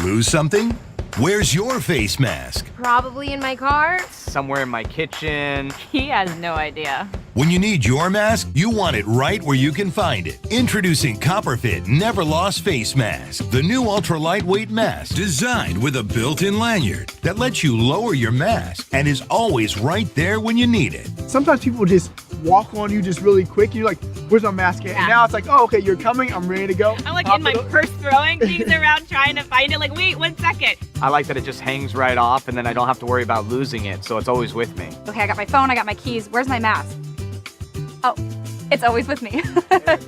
Lose something? Where's your face mask? Probably in my car. Somewhere in my kitchen. He has no idea. When you need your mask, you want it right where you can find it. Introducing CopperFit Never Lost Face Mask, the new ultra-lightweight mask designed with a built-in lanyard that lets you lower your mask and is always right there when you need it. Sometimes people just walk on you just really quick. You're like, where's my mask at? Yeah. And now it's like, oh, okay, you're coming. I'm ready to go. I'm like in my purse throwing things around trying to find it. Like, wait, 1 second. I like that it just hangs right off and then I don't have to worry about losing it, so it's always with me. Okay, I got my phone, I got my keys. Where's my mask? Oh, it's always with me.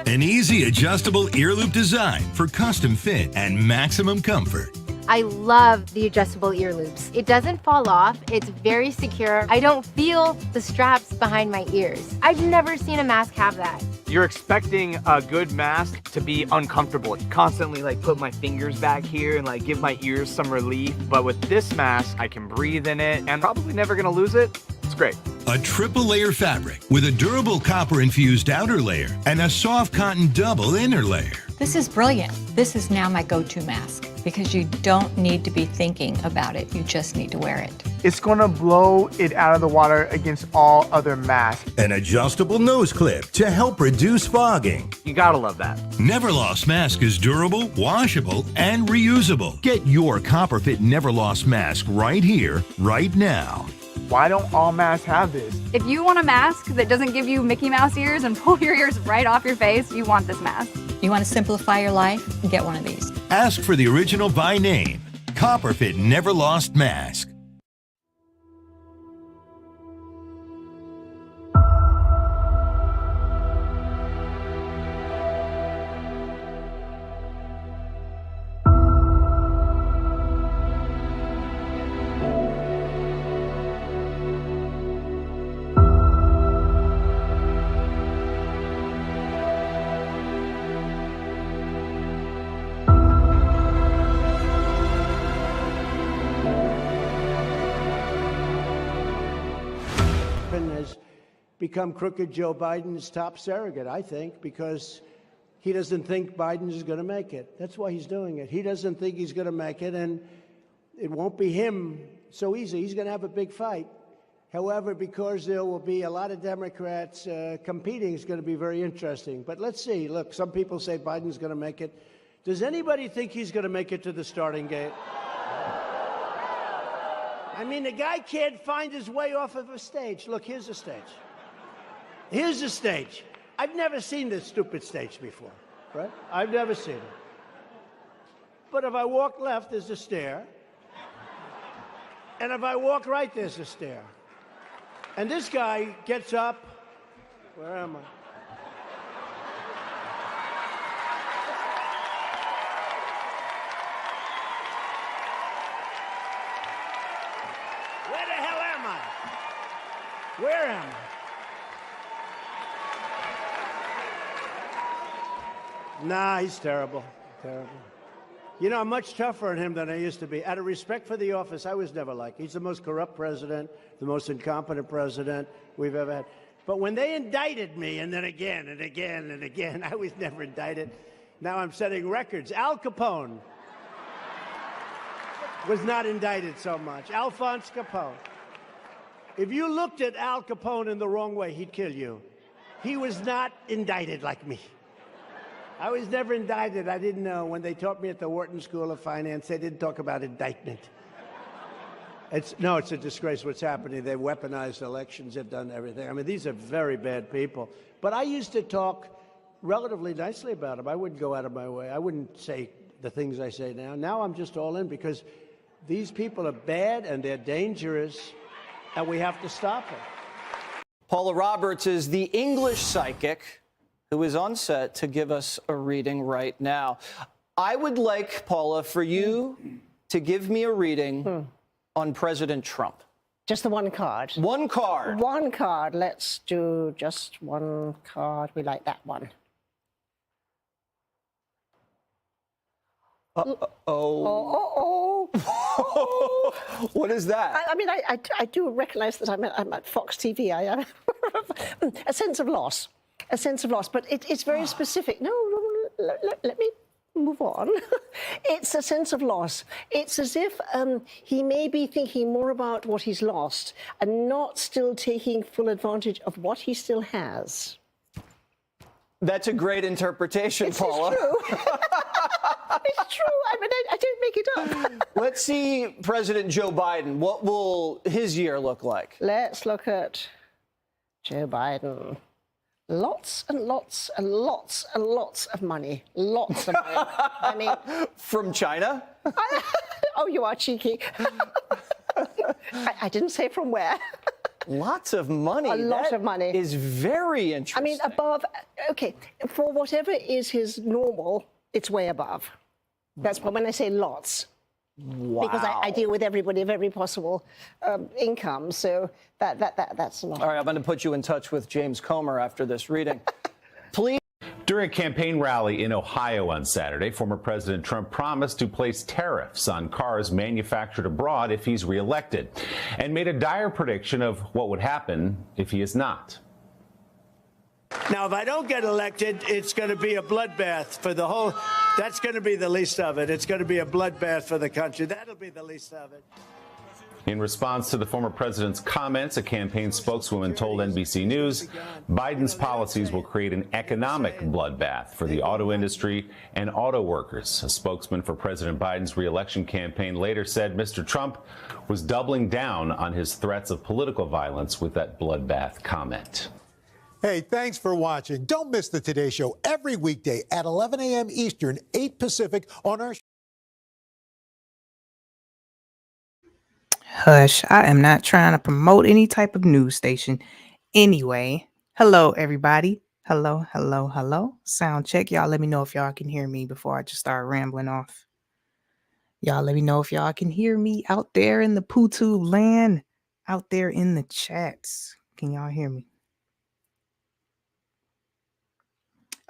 An easy adjustable ear loop design for custom fit and maximum comfort. I love the adjustable ear loops. It doesn't fall off. It's very secure. I don't feel the straps behind my ears. I've never seen a mask have that. You're expecting a good mask to be uncomfortable. Constantly like put my fingers back here and like give my ears some relief. But with this mask, I can breathe in it and probably never gonna lose it. It's great. A triple layer fabric with a durable copper infused outer layer and a soft cotton double inner layer. This is brilliant. This is now my go-to mask. because you don't need to be thinking about it. You just need to wear it. It's gonna blow it out of the water against all other masks. An adjustable nose clip to help reduce fogging. You gotta love that. Neverlost mask is durable, washable, and reusable. Get your Copperfit Neverlost mask right here, right now. Why don't all masks have this? If you want a mask that doesn't give you Mickey Mouse ears and pull your ears right off your face, you want this mask. You want to simplify your life? Get one of these. Ask for the original by name. Copperfit Neverlost mask. Has become crooked Joe Biden's top surrogate, I think, because he doesn't think Biden is going to make it. That's why he's doing it. He doesn't think he's going to make it, and it won't be him so easy. He's going to have a big fight. However, because there will be a lot of Democrats competing, it's going to be very interesting. But let's see. Look, some people say Biden's going to make it. Does anybody think he's going to make it to the starting gate? I mean, the guy can't find his way off of a stage. Look, here's a stage. Here's a stage. I've never seen this stupid stage before, right? I've never seen it. But if I walk left, there's a stair. And if I walk right, there's a stair. And this guy gets up. Where am I? Where the hell am I? Where am I? Nah, he's terrible. Terrible. You know, I'm much tougher on him than I used to be. Out of respect for the office, I was never like. He's the most corrupt president, the most incompetent president we've ever had. But when they indicted me, and then again and again and again, I was never indicted. Now I'm setting records. Al Capone was not indicted so much. Alphonse Capone. If you looked at Al Capone in the wrong way, he'd kill you. He was not indicted like me. I was never indicted. I didn't know. When they taught me at the Wharton School of Finance, they didn't talk about indictment. It's a disgrace what's happening. They've weaponized elections. They've done everything. I mean, these are very bad people. But I used to talk relatively nicely about them. I wouldn't go out of my way. I wouldn't say the things I say now. Now I'm just all in because these people are bad and they're dangerous, and we have to stop them. Paula Roberts is the English psychic who is on set to give us a reading right now. I would like, Paula, for you to give me a reading on President Trump. Just the one card? One card. One card. Let's do just one card. We like that one. What is that? I mean, I do recognize that I'm at Fox TV. I am a sense of loss. A sense of loss, but it's very specific. No, let me move on. It's a sense of loss. It's as if he may be thinking more about what he's lost and not still taking full advantage of what he still has. That's a great interpretation, Paula. It's true. It's true. I mean, I don't make it up. Let's see President Joe Biden. What will his year look like? Let's look at Joe Biden. Lots and lots and lots and lots of money. Lots of money. I mean... From China? Oh, you are cheeky. I didn't say from where. Lots of money. A lot of money. Is very interesting. I mean, above... Okay, for whatever is his normal, it's way above. That's when I say lots. Wow. Because I deal with everybody of every possible income, so that's a lot. All right, I'm going to put you in touch with James Comer after this reading. Please. During a campaign rally in Ohio on Saturday, former President Trump promised to place tariffs on cars manufactured abroad if he's reelected, and made a dire prediction of what would happen if he is not. Now, if I don't get elected, it's going to be a bloodbath for the whole. That's going to be the least of it. It's going to be a bloodbath for the country. That'll be the least of it. In response to the former president's comments, a campaign spokeswoman told NBC News Biden's policies will create an economic bloodbath for the auto industry and auto workers. A spokesman for President Biden's re-election campaign later said Mr. Trump was doubling down on his threats of political violence with that bloodbath comment. Hey, thanks for watching. Don't miss the Today Show every weekday at 11 a.m. Eastern, 8 Pacific on our... Hush, I am not trying to promote any type of news station. Anyway, hello, everybody. Hello, hello, hello. Sound check. Y'all let me know if y'all can hear me before I just start rambling off. Y'all let me know if y'all can hear me out there in the PooTube land, out there in the chats. Can y'all hear me?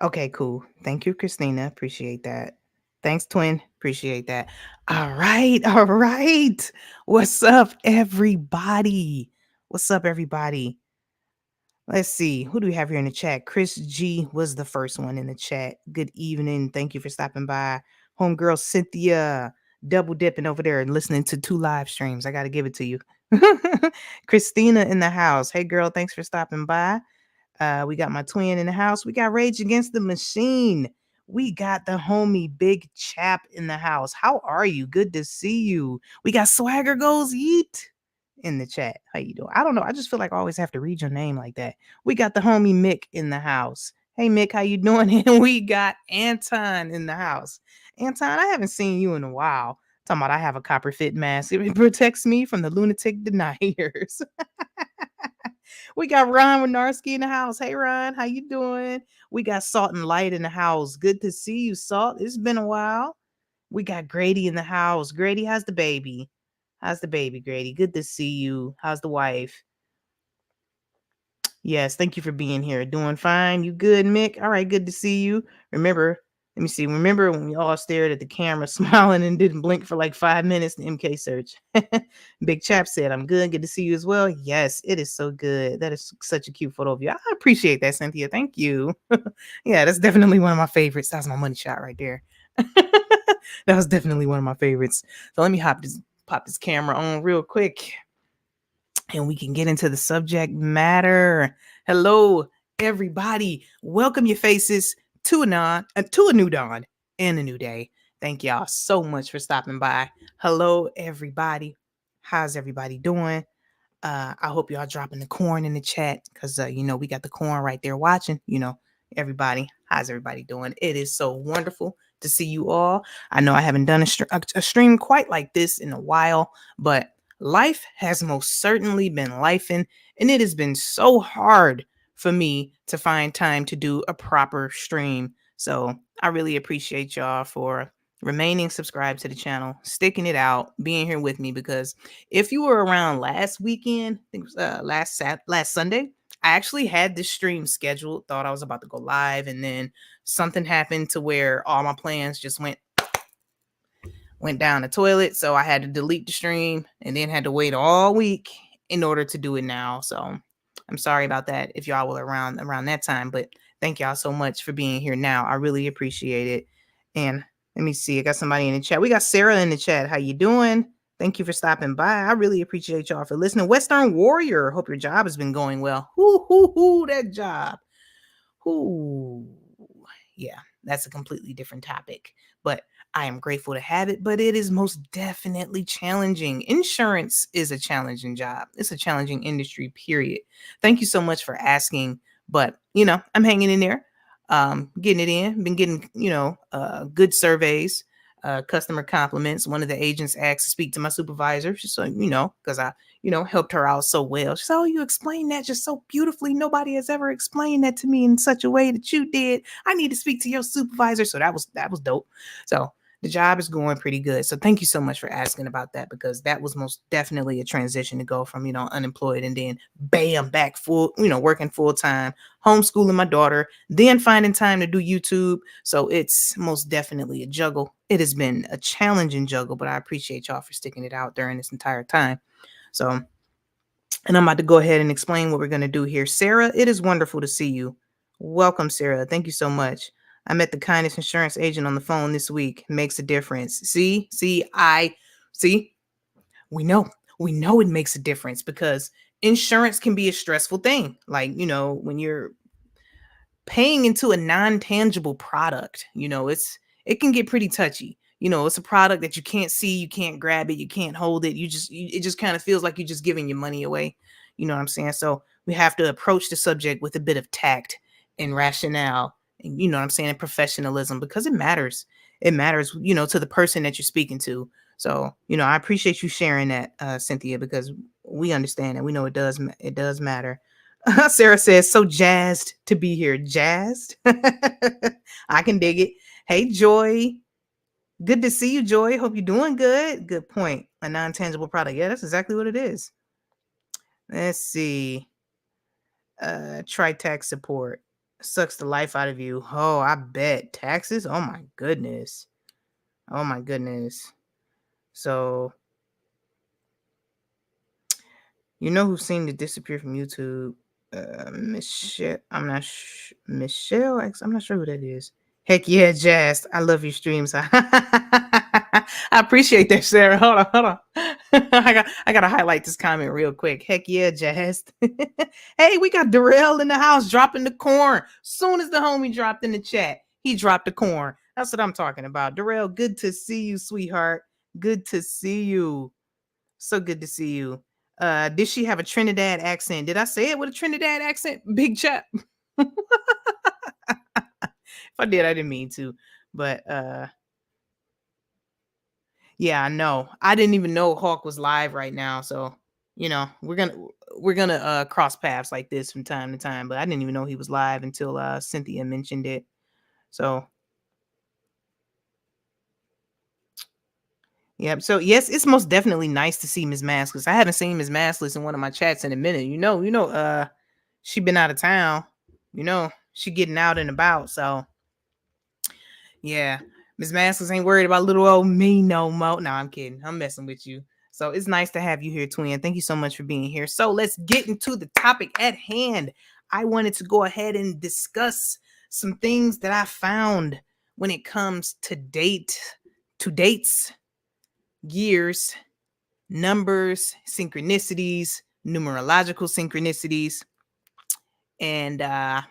Okay, cool. Thank you, Christina. Appreciate that. Thanks, twin. Appreciate that. All right. All right. What's up, everybody? What's up, everybody? Let's see. Who do we have here in the chat? Chris G was the first one in the chat. Good evening. Thank you for stopping by. Homegirl Cynthia, double dipping over there and listening to 2 live streams. I got to give it to you. Christina in the house. Hey, girl. Thanks for stopping by. We got my twin in the house. We got Rage Against the Machine. We got the homie Big Chap in the house. How are you? Good to see you. We got Swagger Goes Yeet in the chat. How you doing? I don't know. I just feel like I always have to read your name like that. We got the homie Mick in the house. Hey, Mick, how you doing? And we got Anton in the house. Anton, I haven't seen you in a while. Talking about I have a copper fit mask. It protects me from the lunatic deniers. We got Ron Winarski in the house. Hey, Ron, how you doing? We got Salt and Light in the house. Good to see you, Salt. It's been a while. We got Grady in the house. Grady, how's the baby? How's the baby, Grady? Good to see you. How's the wife? Yes, thank you for being here. Doing fine. You good, Mick? All right, good to see you. Remember when we all stared at the camera, smiling and didn't blink for like 5 minutes in MK search? Big Chap said, I'm good. Good to see you as well. Yes, it is so good. That is such a cute photo of you. I appreciate that, Cynthia. Thank you. Yeah, that's definitely one of my favorites. That's my money shot right there. That was definitely one of my favorites. So let me pop this camera on real quick and we can get into the subject matter. Hello, everybody. Welcome your faces to a new dawn and a new day. Thank y'all so much for stopping by. Hello, everybody. How's everybody doing? I hope y'all dropping the corn in the chat because, we got the corn right there watching. Everybody, how's everybody doing? It is so wonderful to see you all. I know I haven't done a stream quite like this in a while, but life has most certainly been lifing, and it has been so hard for me to find time to do a proper stream. So I really appreciate y'all for remaining subscribed to the channel, sticking it out, being here with me, because if you were around last weekend, I think it was last Sunday, I actually had this stream scheduled, thought I was about to go live, and then something happened to where all my plans just went down the toilet. So I had to delete the stream and then had to wait all week in order to do it now. So I'm sorry about that if y'all were around that time, but thank y'all so much for being here now. I really appreciate it. And let me see. I got somebody in the chat. We got Sarah in the chat. How you doing? Thank you for stopping by. I really appreciate y'all for listening. Western Warrior. Hope your job has been going well. That job. Yeah, that's a completely different topic, but I am grateful to have it, but it is most definitely challenging. Insurance is a challenging job. It's a challenging industry, period. Thank you so much for asking, but I'm hanging in there, getting it in, been getting, good surveys, customer compliments. One of the agents asked to speak to my supervisor, just so because I, helped her out so well. She said, "Oh, you explained that just so beautifully. Nobody has ever explained that to me in such a way that you did. I need to speak to your supervisor." So that was dope. So the job is going pretty good. So thank you so much for asking about that, because that was most definitely a transition to go from, unemployed and then bam, back full, working full time, homeschooling my daughter, then finding time to do YouTube. So it's most definitely a juggle. It has been a challenging juggle, but I appreciate y'all for sticking it out during this entire time. So, and I'm about to go ahead and explain what we're going to do here. Sarah, it is wonderful to see you. Welcome, Sarah. Thank you so much. I met the kindest insurance agent on the phone this week. Makes a difference. See, we know it makes a difference because insurance can be a stressful thing. Like, when you're paying into a non-tangible product, it can get pretty touchy. It's a product that you can't see, you can't grab it, you can't hold it. It just kind of feels like you're just giving your money away. You know what I'm saying? So we have to approach the subject with a bit of tact and rationale, and you know what I'm saying, and professionalism, because it matters. It matters, to the person that you're speaking to. So, I appreciate you sharing that, Cynthia, because we understand and we know it does matter. Sarah says, so jazzed to be here. Jazzed? I can dig it. Hey, Joy. Good to see you, Joy. Hope you're doing good. Good point. A non-tangible product. Yeah, that's exactly what it is. Let's see. Try tax support. Sucks the life out of you. Oh, I bet. Taxes? Oh my goodness. Oh my goodness. So, who seemed to disappear from YouTube? Michelle. Michelle X. I'm not sure who that is. Heck yeah, Jazz. I love your streams. I appreciate that, Sarah. Hold on. I gotta highlight this comment real quick. Heck yeah, Jazz. Hey, we got Darrell in the house dropping the corn. Soon as the homie dropped in the chat, he dropped the corn. That's what I'm talking about. Darrell, good to see you, sweetheart. Good to see you. So good to see you. Did she have a Trinidad accent? Did I say it with a Trinidad accent? Big chap. If I did, I didn't mean to. But yeah, I know. I didn't even know Hawk was live right now. So, we're gonna cross paths like this from time to time. But I didn't even know he was live until Cynthia mentioned it. So yep. So yes, it's most definitely nice to see Ms. Maskless. I haven't seen Ms. Maskless in one of my chats in a minute. She been out of town. She getting out and about. So yeah, Ms. Maskless ain't worried about little old me no more. No, I'm kidding. I'm messing with you. So it's nice to have you here, twin. Thank you so much for being here. So let's get into the topic at hand. I wanted to go ahead and discuss some things that I found when it comes to dates, years, numbers, synchronicities, numerological synchronicities. And I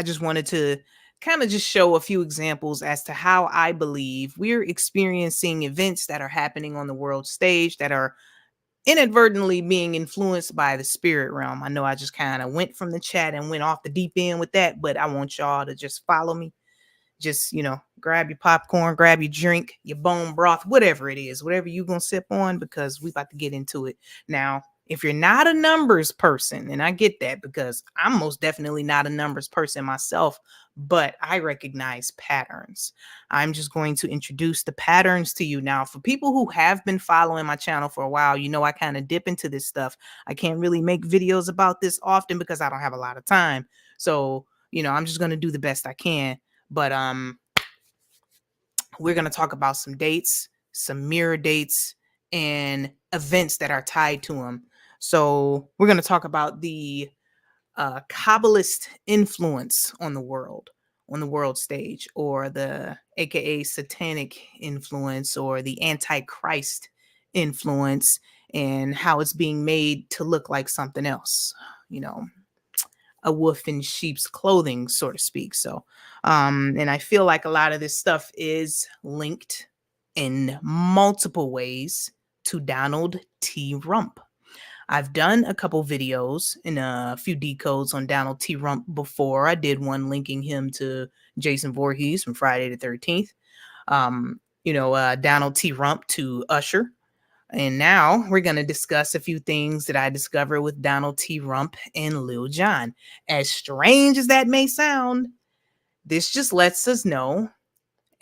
just wanted to kind of just show a few examples as to how I believe we're experiencing events that are happening on the world stage that are inadvertently being influenced by the spirit realm. I know I just kind of went from the chat and went off the deep end with that, but I want y'all to just follow me. Just, grab your popcorn, grab your drink, your bone broth, whatever it is, whatever you're going to sip on, because we about to get into it. Now, if you're not a numbers person, and I get that because I'm most definitely not a numbers person myself, but I recognize patterns. I'm just going to introduce the patterns to you. Now, for people who have been following my channel for a while, I kind of dip into this stuff. I can't really make videos about this often because I don't have a lot of time. So, I'm just going to do the best I can. But we're going to talk about some dates, some mirror dates, and events that are tied to them. So we're going to talk about the Kabbalist influence on the world stage, or the AKA satanic influence, or the Antichrist influence, and how it's being made to look like something else, a wolf in sheep's clothing, so to speak. So, and I feel like a lot of this stuff is linked in multiple ways to Donald T. Rump. I've done a couple videos and a few decodes on Donald T. Rump before. I did one linking him to Jason Voorhees from Friday the 13th. Donald T. Rump to Usher. And now we're going to discuss a few things that I discovered with Donald T. Rump and Lil Jon. As strange as that may sound, this just lets us know,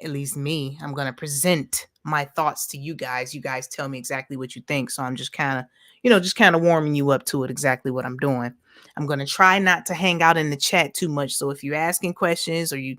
at least me, I'm going to present my thoughts to you guys. You guys tell me exactly what you think. So I'm just kind of warming you up to it, exactly what I'm doing. I'm going to try not to hang out in the chat too much. So if you're asking questions or you're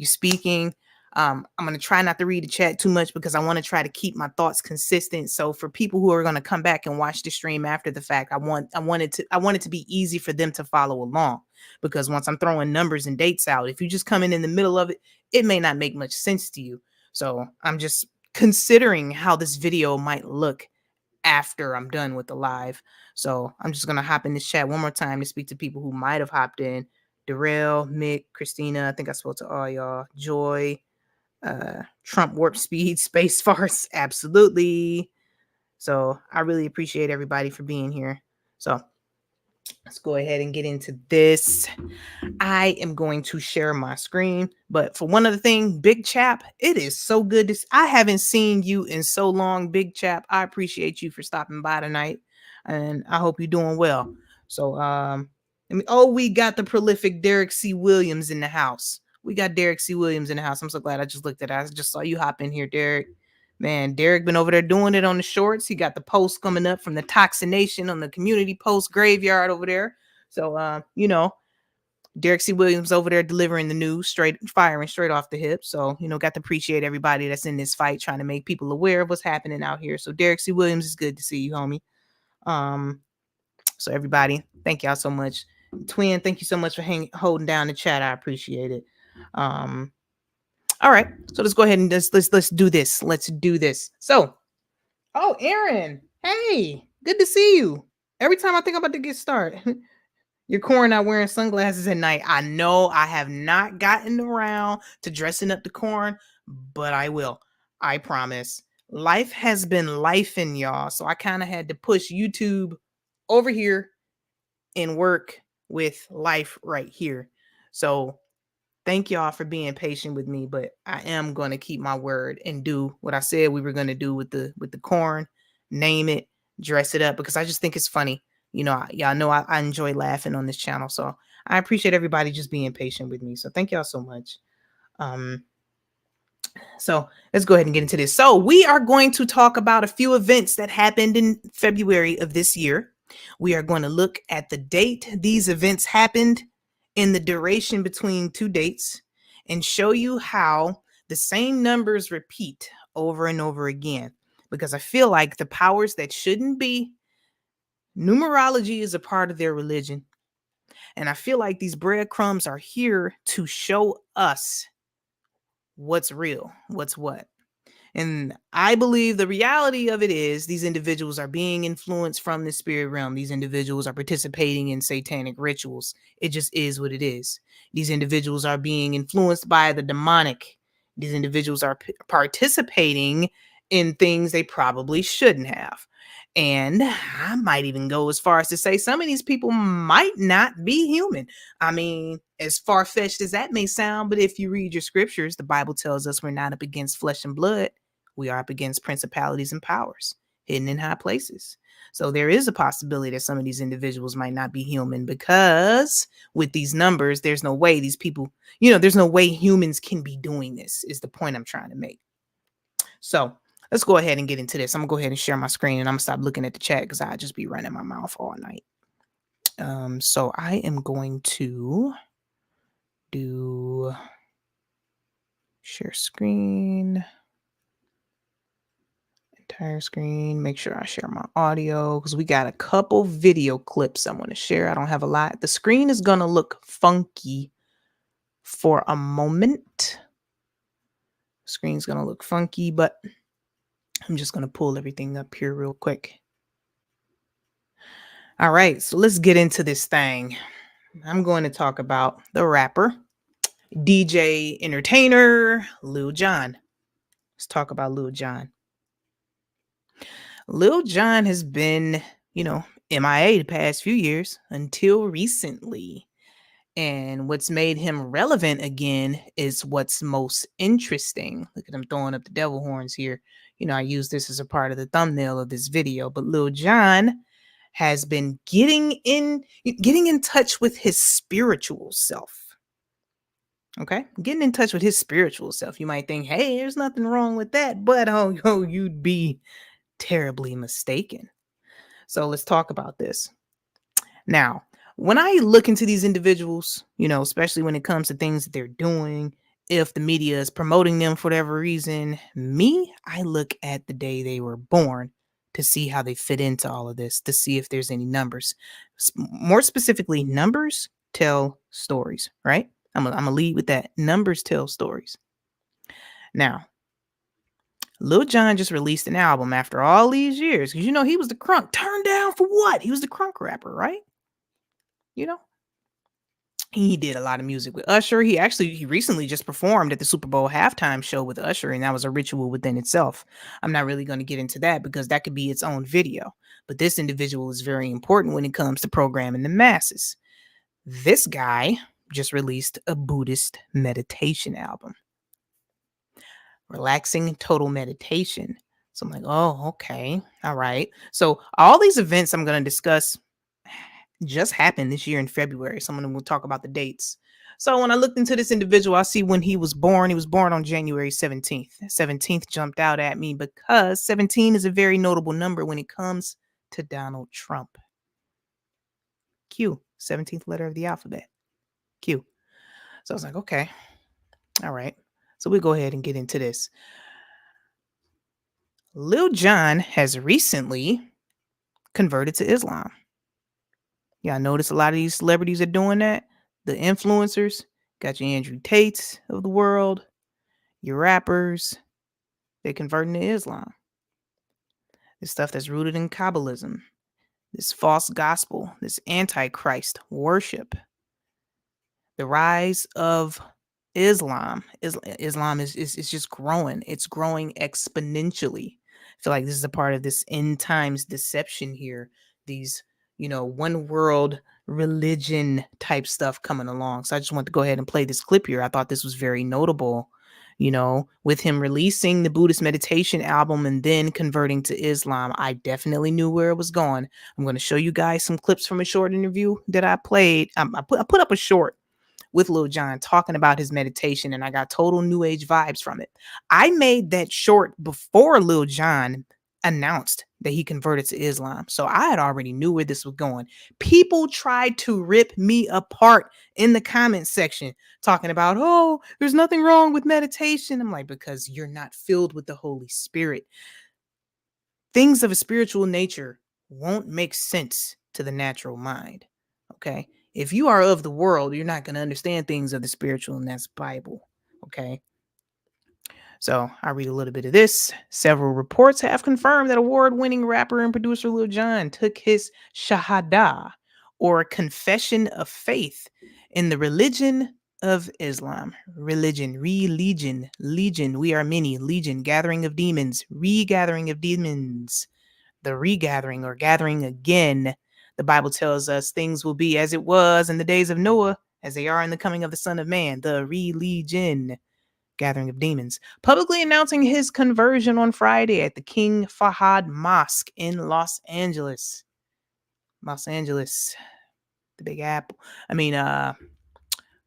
speaking, I'm going to try not to read the chat too much because I want to try to keep my thoughts consistent. So for people who are going to come back and watch the stream after the fact, I want it to be easy for them to follow along, because once I'm throwing numbers and dates out, if you just come in the middle of it, it may not make much sense to you. So I'm just considering how this video might look after I'm done with the live. So I'm just going to hop in this chat one more time to speak to people who might have hopped in. Darrell, Mick, Christina, I think I spoke to all y'all. Joy, Trump warp speed, space farce, absolutely. So I really appreciate everybody for being here. So let's go ahead and get into this. I am going to share my screen, but for one other thing, Big Chap, it is so good I haven't seen you in so long, Big Chap. I appreciate you for stopping by tonight, and I hope you're doing well. So we got the prolific Derek C. Williams in the house. We got Derek C. Williams in the house. I'm so glad I just looked at it. I just saw you hop in here, Derek. Man, Derek been over there doing it on the shorts. He got the post coming up from the Toxination on the community post graveyard over there. So, Derek C. Williams over there delivering the news, firing straight off the hip. So, got to appreciate everybody that's in this fight, trying to make people aware of what's happening out here. So Derek C. Williams, is good to see you, homie. So everybody, thank y'all so much. Twin, thank you so much for holding down the chat. I appreciate it. All right, so let's go ahead and let's do this. Let's do this. So, Aaron, hey, good to see you. Every time I think I'm about to get started, you're corn out wearing sunglasses at night. I know I have not gotten around to dressing up the corn, but I will. I promise. Life has been lifing, y'all. So I kind of had to push YouTube over here and work with life right here. So thank y'all for being patient with me, but I am going to keep my word and do what I said we were going to do with the corn, name it, dress it up, because I just think it's funny. Y'all know I enjoy laughing on this channel. So I appreciate everybody just being patient with me. So thank y'all so much. So let's go ahead and get into this. So we are going to talk about a few events that happened in February of this year. We are going to look at the date these events happened in the duration between two dates and show you how the same numbers repeat over and over again, because I feel like the powers that shouldn't be, numerology is a part of their religion. And I feel like these breadcrumbs are here to show us what's real, what's what. And I believe the reality of it is these individuals are being influenced from the spirit realm. These individuals are participating in satanic rituals. It just is what it is. These individuals are being influenced by the demonic. These individuals are participating in things they probably shouldn't have. And I might even go as far as to say some of these people might not be human. I mean, as far-fetched as that may sound, but if you read your scriptures, the Bible tells us we're not up against flesh and blood. We are up against principalities and powers hidden in high places. So there is a possibility that some of these individuals might not be human, because with these numbers, there's no way these people, there's no way humans can be doing this, is the point I'm trying to make. So let's go ahead and get into this. I'm gonna go ahead and share my screen, and I'm gonna stop looking at the chat because I'll just be running my mouth all night. So I am going to do share screen, entire screen, make sure I share my audio because we got a couple video clips I want to share. I don't have a lot. The screen is gonna look funky for a moment. Screen's gonna look funky, but I'm just gonna pull everything up here real quick. All right, so let's get into this thing. I'm going to talk about the rapper, DJ, entertainer, Lil Jon. Let's talk about Lil Jon. Lil Jon has been, MIA the past few years until recently. And what's made him relevant again is what's most interesting. Look at him throwing up the devil horns here. I use this as a part of the thumbnail of this video, but Lil Jon has been getting in touch with his spiritual self. Okay, getting in touch with his spiritual self. You might think, hey, there's nothing wrong with that, but you'd be terribly mistaken. So let's talk about this. Now, when I look into these individuals, especially when it comes to things that they're doing, if the media is promoting them for whatever reason. Me, I look at the day they were born to see how they fit into all of this, to see if there's any numbers. More specifically, numbers tell stories, right? I'm gonna lead with that. Numbers tell stories. Now, Lil Jon just released an album after all these years, because he was the crunk. Turned down for what? He was the crunk rapper, right? He did a lot of music with Usher. He recently just performed at the Super Bowl halftime show with Usher, and that was a ritual within itself. I'm not really going to get into that because that could be its own video. But this individual is very important when it comes to programming the masses. This guy just released a Buddhist meditation album. Relaxing total meditation. So I'm like, oh, okay. All right. So all these events I'm going to discuss just happened this year in February. Some of them will talk about the dates. So when I looked into this individual, I see when he was born on January 17th. 17th jumped out at me because 17 is a very notable number when it comes to Donald Trump. Q, 17th letter of the alphabet. Q. So I was like, okay. All right. So we'll go ahead and get into this. Lil Jon has recently converted to Islam. Yeah, I noticed a lot of these celebrities are doing that. The influencers, got your Andrew Tates of the world, your rappers, they're converting to Islam. This stuff that's rooted in Kabbalism, this false gospel, this antichrist worship, the rise of Islam. Islam is just growing. It's growing exponentially. I feel like this is a part of this end times deception here. These one world religion type stuff coming along. So I just want to go ahead and play this clip here. I thought this was very notable, with him releasing the Buddhist meditation album and then converting to Islam. I definitely knew where it was going. I'm going to show you guys some clips from a short interview that I played. I put up a short with Lil Jon talking about his meditation, and I got total new age vibes from it. I made that short before Lil Jon announced that he converted to Islam. So I had already knew where this was going. People tried to rip me apart in the comment section talking about, oh, there's nothing wrong with meditation. I'm like, because you're not filled with the Holy Spirit. Things of a spiritual nature won't make sense to the natural mind. Okay. If you are of the world, you're not going to understand things of the spiritual, and that's Bible. Okay. So I read a little bit of this. Several reports have confirmed that award-winning rapper and producer Lil Jon took his shahada, or confession of faith, in the religion of Islam. Religion. We are many. Legion, gathering of demons. Regathering of demons. The regathering or gathering again. The Bible tells us things will be as it was in the days of Noah, as they are in the coming of the Son of Man. The religion. Gathering of demons, publicly announcing his conversion on Friday at the King Fahad Mosque in Los Angeles. The Big Apple. Let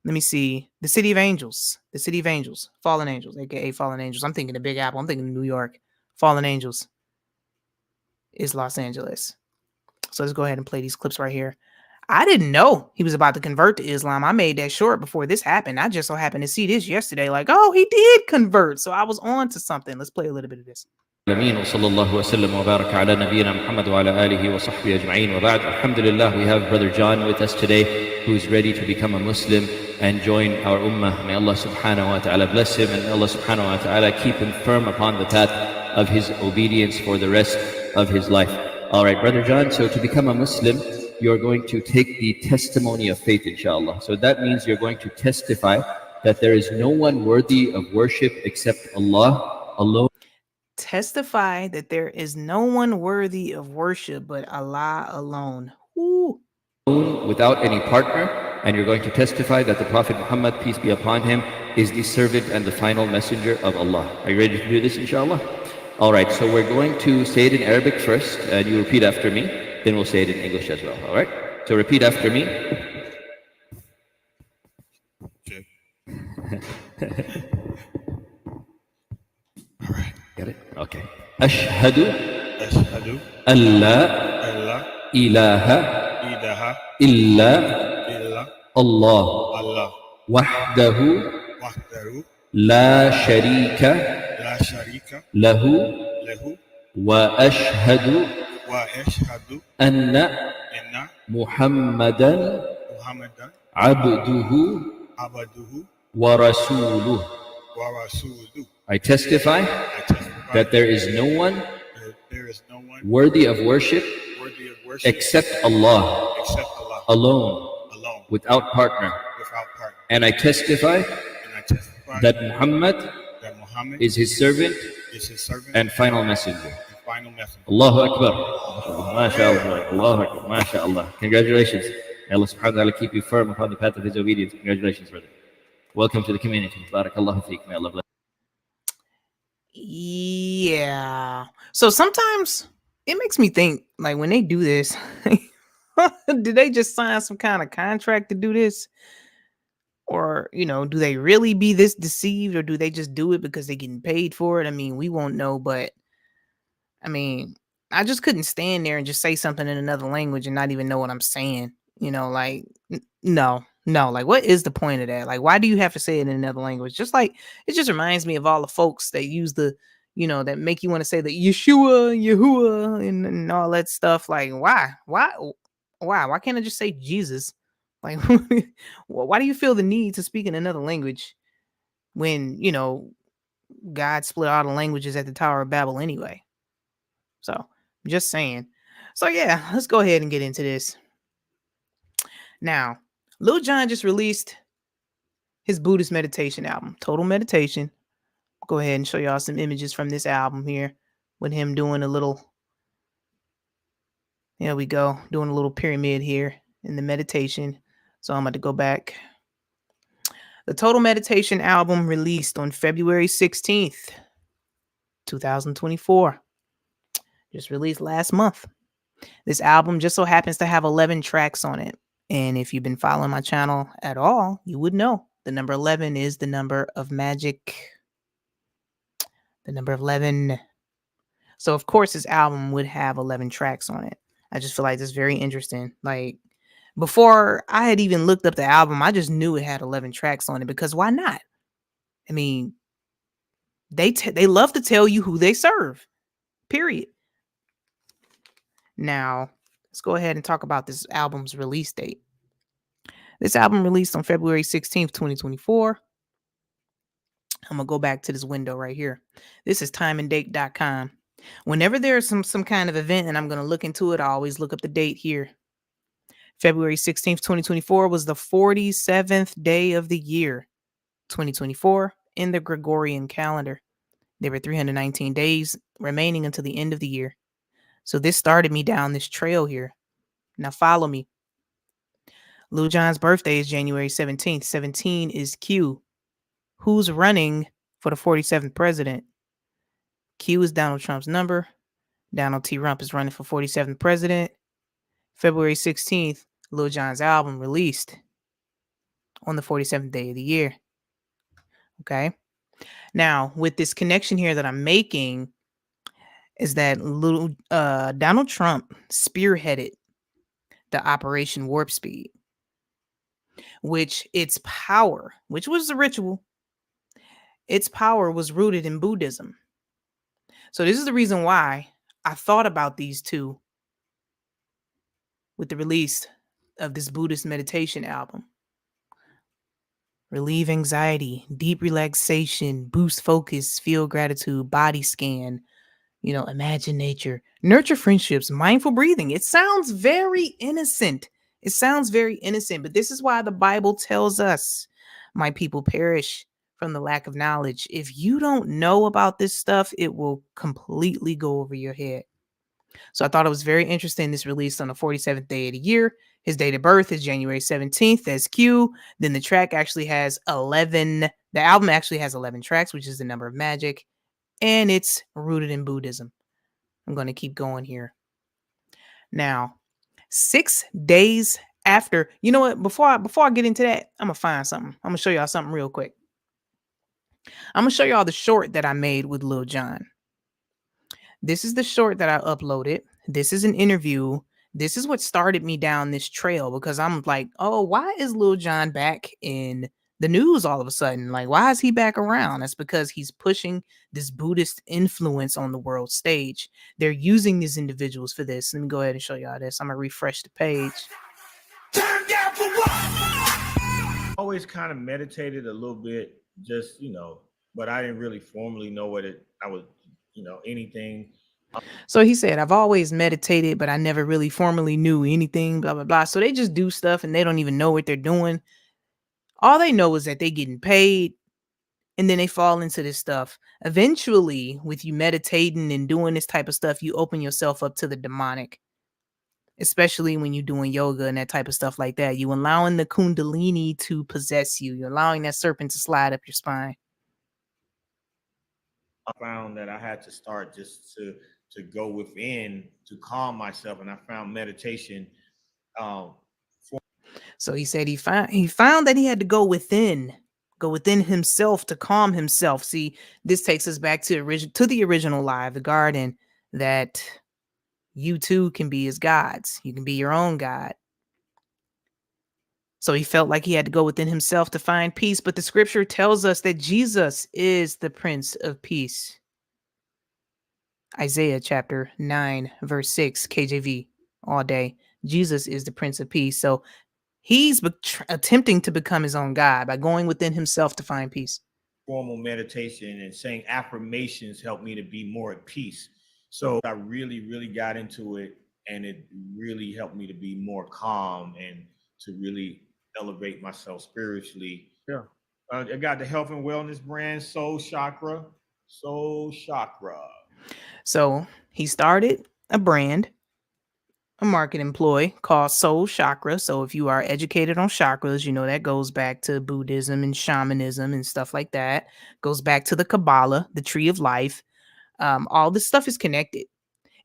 me see. The City of Angels. Fallen Angels, aka Fallen Angels. I'm thinking the Big Apple. I'm thinking New York. Fallen Angels is Los Angeles. So let's go ahead and play these clips right here. I didn't know he was about to convert to Islam. I made that short before this happened. I just so happened to see this yesterday. Like, oh, he did convert. So I was on to something. Let's play a little bit of this. وصلى الله وسلم وبارك على نبينا محمد وعلى آله وصحبه أجمعين وبعد. Alhamdulillah, we have Brother John with us today, who is ready to become a Muslim and join our ummah. May Allah subhanahu wa ta'ala bless him, and Allah subhanahu wa ta'ala keep him firm upon the path of his obedience for the rest of his life. All right, Brother John, so to become a Muslim, you're going to take the testimony of faith, inshallah. So that means you're going to testify that there is no one worthy of worship except Allah alone. Testify that there is no one worthy of worship but Allah alone. Ooh. Without any partner. And you're going to testify that the Prophet Muhammad, peace be upon him, is the servant and the final messenger of Allah. Are you ready to do this, inshallah? All right, so we're going to say it in Arabic first, and you repeat after me. Then we'll say it in English as well, all right? So repeat after me. Okay. All right. Got it? Okay. Ashhadu an la ilaha illa Allah wahdahu لا شريك له وأشهد أن محمدا عبده ورسوله. I testify that there is no one worthy of worship except Allah alone, without partner. And I testify that Muhammad is his servant and final messenger. Allahu Akbar. MashaAllah. Allahu Akbar. MashaAllah. Congratulations. May Allah subhanahu wa ta'ala keep you firm upon the path of his obedience. Congratulations, brother. Welcome to the community. Barakallahu feek. May Allah bless. Yeah. So sometimes it makes me think, like, when they do this, do they just sign some kind of contract to do this? Or, do they really be this deceived, or do they just do it because they're getting paid for it? I mean, we won't know, but I mean, I just couldn't stand there and just say something in another language and not even know what I'm saying. Like, no, like, what is the point of that? Like, why do you have to say it in another language? Just like, it just reminds me of all the folks that use the, that make you want to say the Yeshua, Yahuwah, and all that stuff. Like, why can't I just say Jesus? Like, why do you feel the need to speak in another language when, God split all the languages at the Tower of Babel anyway? So, just saying. So, yeah, let's go ahead and get into this. Now, Lil Jon just released his Buddhist meditation album, Total Meditation. Go ahead and show y'all some images from this album here with him doing a little, there we go, doing a little pyramid here in the meditation. So I'm about to go back. The Total Meditation album released on February 16th, 2024. Just released last month. This album just so happens to have 11 tracks on it. And if you've been following my channel at all, you would know the number 11 is the number of magic. The number 11. So, of course, this album would have 11 tracks on it. I just feel like this is very interesting. Like, before I had even looked up the album, I just knew it had 11 tracks on it, because why not? I mean, they love to tell you who they serve, period. Now, let's go ahead and talk about this album's release date. This album released on February 16th, 2024. I'm going to go back to this window right here. This is timeanddate.com. Whenever there's some kind of event and I'm going to look into it, I always look up the date here. February 16th, 2024 was the 47th day of the year, 2024, in the Gregorian calendar. There were 319 days remaining until the end of the year. So this started me down this trail here. Now follow me. Lil Jon's birthday is January 17th. 17 is Q. Who's running for the 47th president? Q is Donald Trump's number. Donald T. Rump is running for 47th president. February 16th, Lil Jon's album released on the 47th day of the year. Okay. Now, with this connection here that I'm making, is that Donald Trump spearheaded the Operation Warp Speed, which its power, which was the ritual, its power was rooted in Buddhism. So this is the reason why I thought about these two with the release of this Buddhist meditation album. Relieve anxiety, deep relaxation, boost focus, feel gratitude, body scan, imagine nature, nurture friendships, mindful breathing. It sounds very innocent. But this is why the Bible tells us, my people perish from the lack of knowledge. If you don't know about this stuff, it will completely go over your head. So I thought it was very interesting. This released on the 47th day of the year. His date of birth is January 17th. That's Q. Then the track actually has 11. The album actually has 11 tracks, which is the number of magic. And it's rooted in Buddhism. I'm going to keep going here. Now, 6 days after, you know what? Before I get into that, I'm going to find something. I'm going to show y'all something real quick. I'm going to show y'all the short that I made with Lil Jon. This is the short that I uploaded. This is an interview. This is what started me down this trail, because I'm like, oh, why is Lil Jon back in the news all of a sudden. Like, why is he back around? That's because he's pushing this Buddhist influence on the world stage. They're using these individuals for this. Let me go ahead and show y'all this. I'm gonna refresh the page. Always kind of meditated a little bit, just, but I didn't really formally know anything. So he said, I've always meditated, but I never really formally knew anything, blah, blah, blah. So they just do stuff and they don't even know what they're doing. All they know is that they're getting paid, and then they fall into this stuff. Eventually, with you meditating and doing this type of stuff, you open yourself up to the demonic, especially when you're doing yoga and that type of stuff like that. You allowing the kundalini to possess you. You're allowing that serpent to slide up your spine. I found that I had to start just to go within to calm myself, and I found meditation. So he said he found that he had to go within himself to calm himself. See, this takes us back to the original lie, the garden, that you too can be as gods. You can be your own God. So he felt like he had to go within himself to find peace. But the scripture tells us that Jesus is the Prince of Peace. Isaiah chapter 9, verse 6, KJV, all day. Jesus is the Prince of Peace. So he's attempting to become his own God by going within himself to find peace. Formal meditation and saying affirmations helped me to be more at peace. So I really, really got into it, and it really helped me to be more calm and to really elevate myself spiritually. Yeah. I got the health and wellness brand, Soul Chakra. Soul Chakra. So he started a brand, a market employee called Soul Chakra. So if you are educated on chakras, you know that goes back to Buddhism and shamanism and stuff like that. Goes back to the Kabbalah, the tree of life. All this stuff is connected.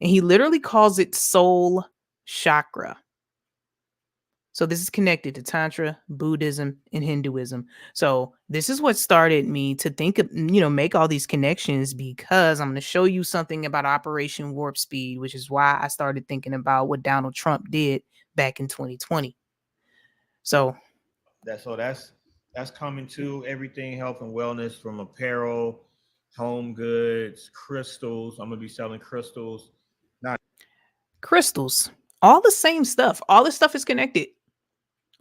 And he literally calls it Soul Chakra. So this is connected to Tantra, Buddhism, and Hinduism. So this is what started me to think of, make all these connections, because I'm going to show you something about Operation Warp Speed, which is why I started thinking about what Donald Trump did back in 2020. So that's coming to everything health and wellness, from apparel, home goods, crystals. I'm going to be selling crystals. Crystals, all the same stuff. All this stuff is connected.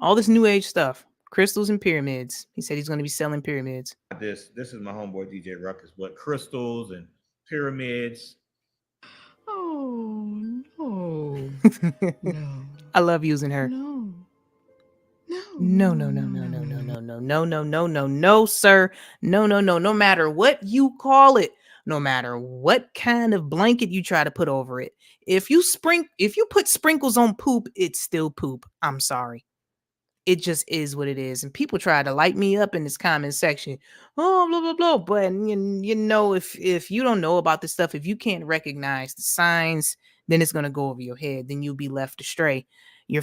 All this new age stuff, crystals and pyramids. He said he's going to be selling pyramids. This is my homeboy DJ Ruckus, but crystals and pyramids. Oh no. No. I love using her. No, sir. No matter what you call it, no matter what kind of blanket you try to put over it, if you put sprinkles on poop, it's still poop. I'm sorry. It just is what it is. And people try to light me up in this comment section. Oh, blah, blah, blah. But, if you don't know about this stuff, if you can't recognize the signs, then it's going to go over your head. Then you'll be left astray. Your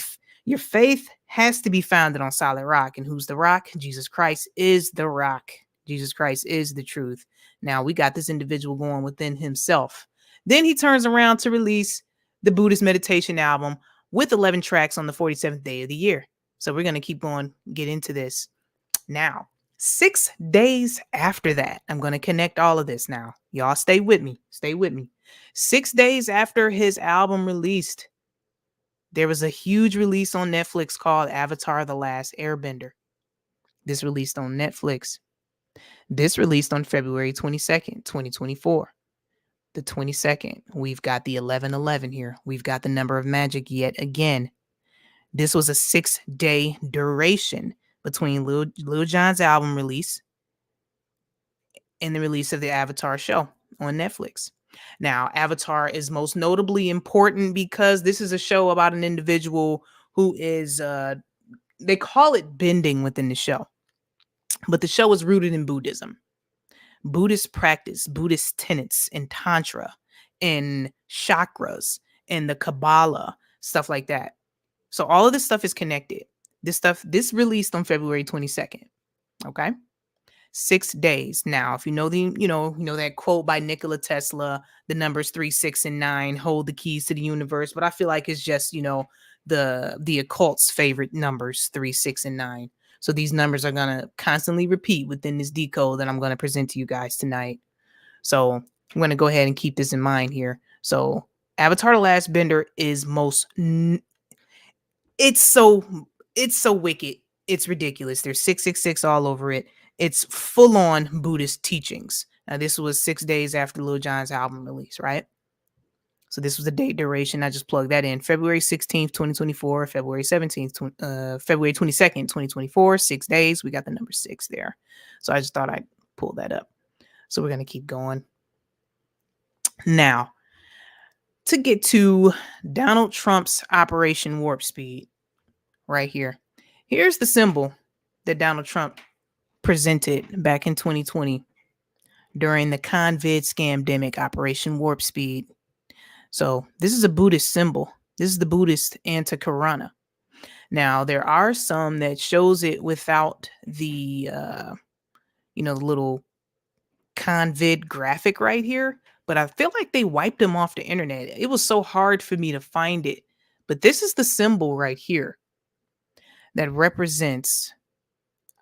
faith has to be founded on solid rock. And who's the rock? Jesus Christ is the rock. Jesus Christ is the truth. Now, we got this individual going within himself. Then he turns around to release the Buddhist meditation album with 11 tracks on the 47th day of the year. So we're going to keep going, get into this. Now, 6 days after that, I'm going to connect all of this now. Y'all stay with me. Stay with me. 6 days after his album released, there was a huge release on Netflix called Avatar: The Last Airbender. This released on Netflix. This released on February 22nd, 2024. The 22nd. We've got the 1111 here. We've got the number of magic yet again. This was a 6-day duration between Lil Jon's album release and the release of the Avatar show on Netflix. Now, Avatar is most notably important because this is a show about an individual who is, they call it bending within the show, but the show is rooted in Buddhism, Buddhist practice, Buddhist tenets, and Tantra, and chakras, and the Kabbalah, stuff like that. So all of this stuff is connected. This released on February 22nd. Okay. 6 days. Now, if you know that quote by Nikola Tesla, the numbers 3, 6, and 9 hold the keys to the universe. But I feel like it's just, the occult's favorite numbers, 3, 6, and 9. So these numbers are going to constantly repeat within this decode that I'm going to present to you guys tonight. So I'm going to go ahead and keep this in mind here. So Avatar: The Last Bender is it's so wicked. It's ridiculous. There's 666 all over it. It's full on Buddhist teachings. Now this was 6 days after Lil Jon's album release, right? So this was the date duration. I just plugged that in. February 16th, 2024, February 17th, February 22nd, 2024, 6 days. We got the number 6 there. So I just thought I'd pull that up. So we're going to keep going. Now, to get to Donald Trump's Operation Warp Speed right here. Here's the symbol that Donald Trump presented back in 2020 during the COVID scamdemic Operation Warp Speed. So this is a Buddhist symbol. This is the Buddhist Antakarana. Now, there are some that shows it without the, the little convid graphic right here. But I feel like they wiped them off the internet. It was so hard for me to find it. But this is the symbol right here that represents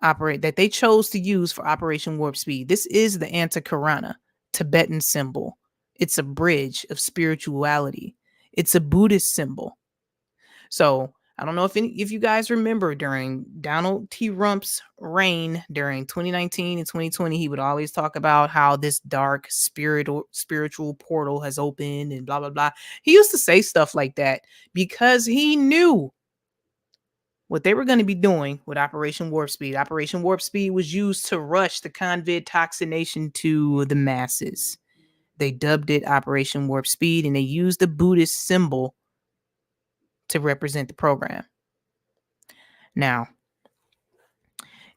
that they chose to use for Operation Warp Speed. This is the Antakarana, Tibetan symbol. It's a bridge of spirituality. It's a Buddhist symbol. So I don't know if you guys remember during Donald T. Trump's reign during 2019 and 2020, he would always talk about how this dark spiritual portal has opened and blah, blah, blah. He used to say stuff like that because he knew what they were going to be doing with Operation Warp Speed. Operation Warp Speed was used to rush the COVID toxination to the masses. They dubbed it Operation Warp Speed, and they used the Buddhist symbol to represent the program. Now,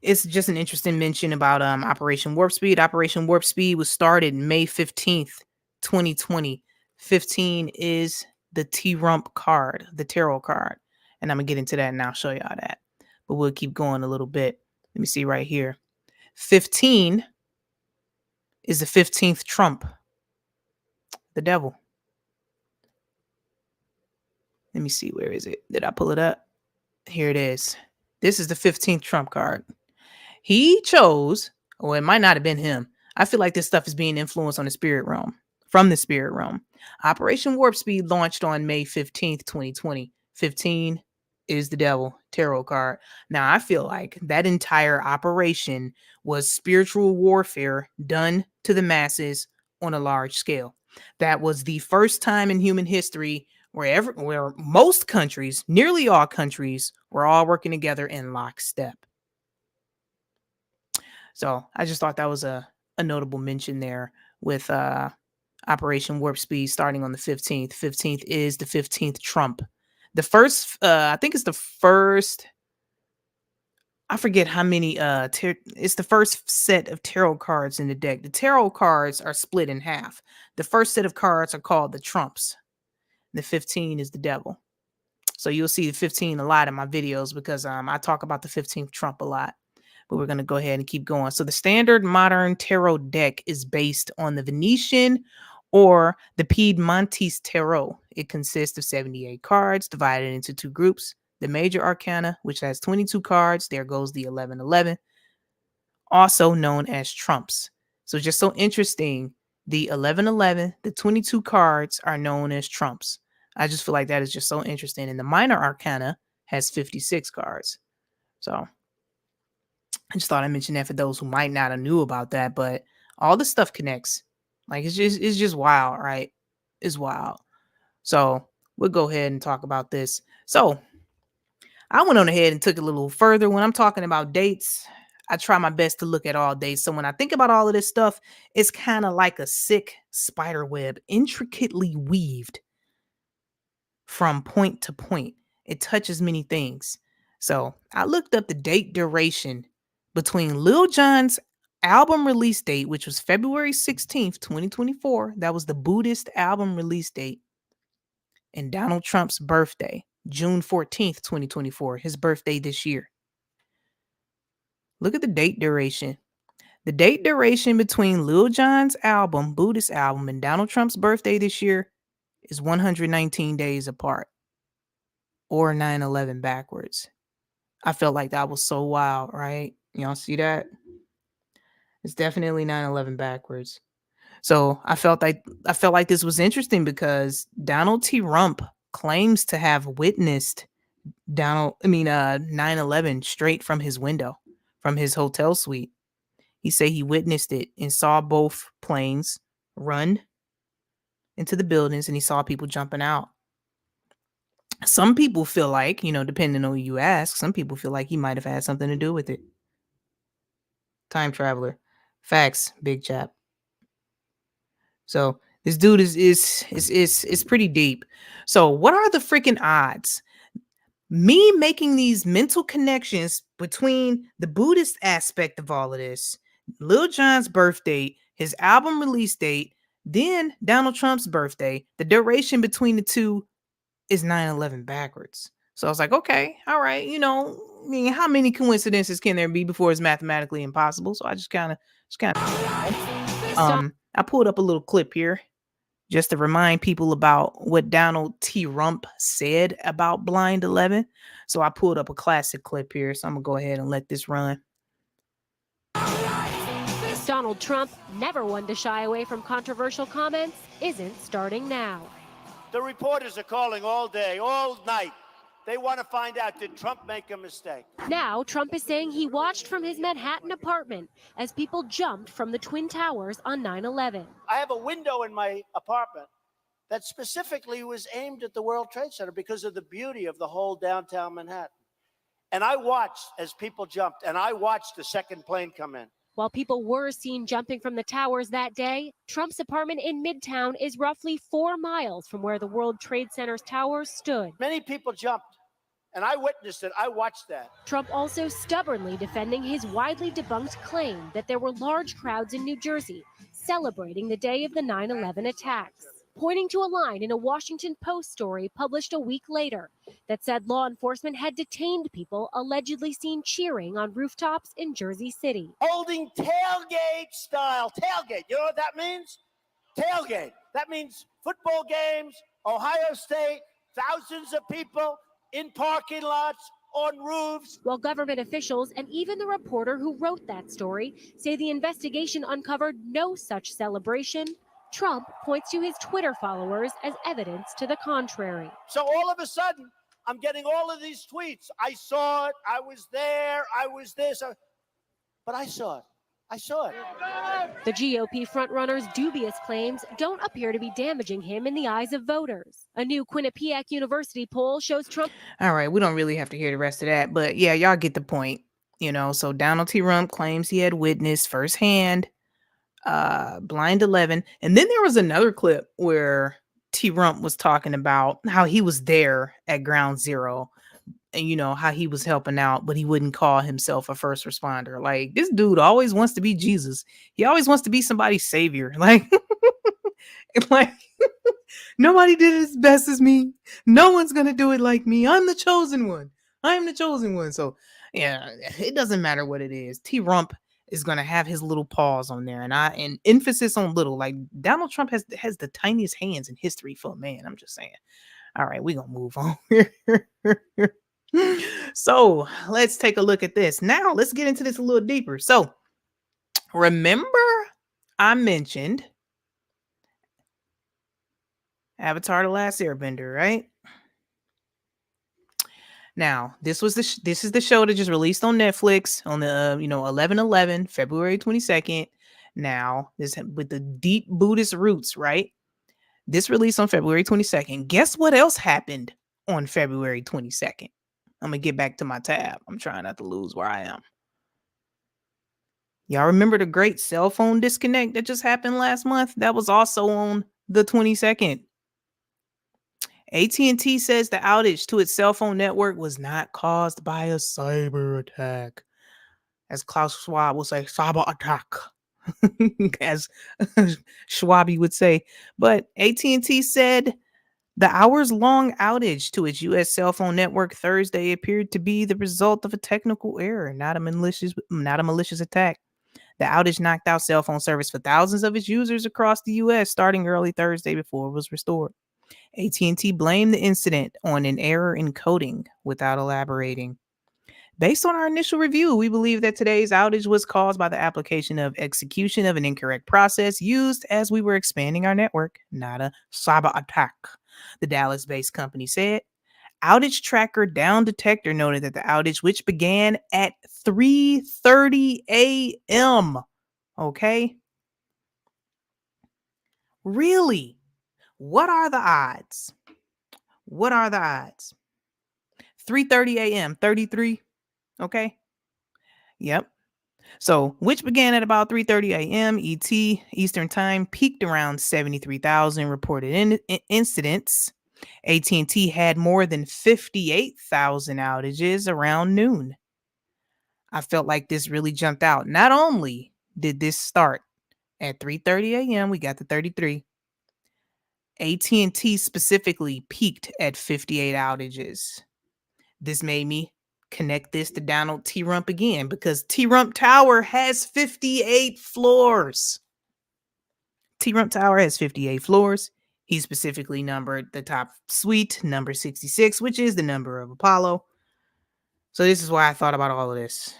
it's just an interesting mention about Operation Warp Speed. Operation Warp Speed was started May 15th, 2020. 15 is the T-Rump card, the tarot card. And I'm going to get into that and I'll show y'all that. But we'll keep going a little bit. Let me see right here. 15 is the 15th Trump, the devil. Let me see. Where is it? Did I pull it up? Here it is. This is the 15th Trump card. He chose, or it might not have been him. I feel like this stuff is being influenced on the spirit realm, from the spirit realm. Operation Warp Speed launched on May 15th, 2020. 15 is the devil, tarot card. Now, I feel like that entire operation was spiritual warfare done to the masses on a large scale. That was the first time in human history where most countries, nearly all countries, were all working together in lockstep. So I just thought that was a notable mention there with Operation Warp Speed starting on the 15th. 15th is the 15th Trump. The first, I think it's the first, I forget how many, it's the first set of tarot cards in the deck. The tarot cards are split in half. The first set of cards are called the Trumps. The 15 is the devil. So you'll see the 15 a lot in my videos because I talk about the 15th Trump a lot. But we're going to go ahead and keep going. So the standard modern tarot deck is based on the Venetian or the Piedmontese tarot. It consists of 78 cards divided into 2 groups. The major arcana, which has 22 cards. There goes the 1111, also known as trumps. So just so interesting, the 1111, the 22 cards are known as trumps. I just feel like that is just so interesting. And the minor arcana has 56 cards. So I just thought I'd mention that for those who might not have knew about that, but all the stuff connects. Like it's just wild, right? It's wild. So we'll go ahead and talk about this. So I went on ahead and took it a little further. When I'm talking about dates, I try my best to look at all dates. So when I think about all of this stuff, it's kind of like a sick spider web, intricately weaved from point to point. It touches many things. So I looked up the date duration between Lil Jon's album release date, which was February 16th, 2024. That was the Buddhist album release date. And Donald Trump's birthday, June 14th, 2024, his birthday this year. Look at the date duration. The date duration between Lil Jon's album, Buddhist album, and Donald Trump's birthday this year is 119 days apart, or 9/11 backwards. I felt like that was so wild, right? Y'all see that? It's definitely 9/11 backwards. So I felt like this was interesting because Donald T. Rump claims to have witnessed 9/11 straight from his window, from his hotel suite. He said he witnessed it and saw both planes run into the buildings and he saw people jumping out. Some people feel like, depending on who you ask, some people feel like he might have had something to do with it. Time traveler. Facts, big chap. So this dude is pretty deep. So what are the freaking odds? Me making these mental connections between the Buddhist aspect of all of this, Lil Jon's birth date, his album release date, then Donald Trump's birthday, the duration between the two is 9/11 backwards. So I was like, okay, all right, how many coincidences can there be before it's mathematically impossible? So I just kind of I pulled up a little clip here just to remind people about what Donald T. Rump said about Blind 11. So I pulled up a classic clip here. So I'm going to go ahead and let this run. Donald Trump, never one to shy away from controversial comments, isn't starting now. The reporters are calling all day, all night. They want to find out, did Trump make a mistake? Now, Trump is saying he watched from his Manhattan apartment as people jumped from the Twin Towers on 9/11. I have a window in my apartment that specifically was aimed at the World Trade Center because of the beauty of the whole downtown Manhattan. And I watched as people jumped, and I watched the second plane come in. While people were seen jumping from the towers that day, Trump's apartment in Midtown is roughly 4 miles from where the World Trade Center's towers stood. Many people jumped, and I witnessed it. I watched that. Trump also stubbornly defending his widely debunked claim that there were large crowds in New Jersey celebrating the day of the 9/11 attacks, pointing to a line in a Washington Post story published a week later that said law enforcement had detained people allegedly seen cheering on rooftops in Jersey City. Holding tailgate style. Tailgate. You know what that means? Tailgate. That means football games, Ohio State, thousands of people in parking lots, on roofs. While government officials and even the reporter who wrote that story say the investigation uncovered no such celebration, Trump points to his Twitter followers as evidence to the contrary. So all of a sudden, I'm getting all of these tweets. I saw it. I was there. I was this. But I saw it. I saw it. The GOP frontrunner's dubious claims don't appear to be damaging him in the eyes of voters. A new Quinnipiac University poll shows Trump. All right, we don't really have to hear the rest of that, but yeah, y'all get the point. So Donald T. Rump claims he had witnessed firsthand Blind 11. And then there was another clip where T. Rump was talking about how he was there at Ground Zero and how he was helping out, but he wouldn't call himself a first responder. Like, this dude always wants to be Jesus. He always wants to be somebody's savior. Like, nobody did it as best as me. No one's gonna do it like me. I'm the chosen one. I'm the chosen one. So yeah, it doesn't matter what it is. T. Rump is gonna have his little paws on there, and emphasis on little. Like, Donald Trump has the tiniest hands in history for a man. I'm just saying. All right, we're gonna move on. So let's take a look at this. Now let's get into this a little deeper. So remember I mentioned Avatar: The Last Airbender, right? Now, this is the show that just released on Netflix on the 11/11, February 22nd. Now, this with the deep Buddhist roots, right? This released on February 22nd. Guess what else happened on February 22nd? I'm going to get back to my tab. I'm trying not to lose where I am. Y'all remember the great cell phone disconnect that just happened last month? That was also on the 22nd. AT&T says the outage to its cell phone network was not caused by a cyber attack. As Klaus Schwab will say, cyber attack. As Schwabi would say. But AT&T said the hours-long outage to its U.S. cell phone network Thursday appeared to be the result of a technical error, not a malicious attack. The outage knocked out cell phone service for thousands of its users across the U.S. starting early Thursday before it was restored. AT&T blamed the incident on an error in coding without elaborating. Based on our initial review, we believe that today's outage was caused by the application of execution of an incorrect process used as we were expanding our network, not a cyber attack. The Dallas-based company said. Outage tracker down detector noted that the outage, which began at 3:30 a.m. Okay. Really? What are the odds? What are the odds? 3:30 a.m. 33. Okay. Yep. So, which began at about 3:30 a.m. ET Eastern Time, peaked around 73,000 reported incidents. AT&T had more than 58,000 outages around noon. I felt like this really jumped out. Not only did this start at 3:30 a.m., we got the 33. AT&T specifically peaked at 58 outages. This made me connect this to Donald T. Rump again because T. Rump Tower has 58 floors. T. Rump Tower has 58 floors. He specifically numbered the top suite, number 66, which is the number of Apollo. So this is why I thought about all of this.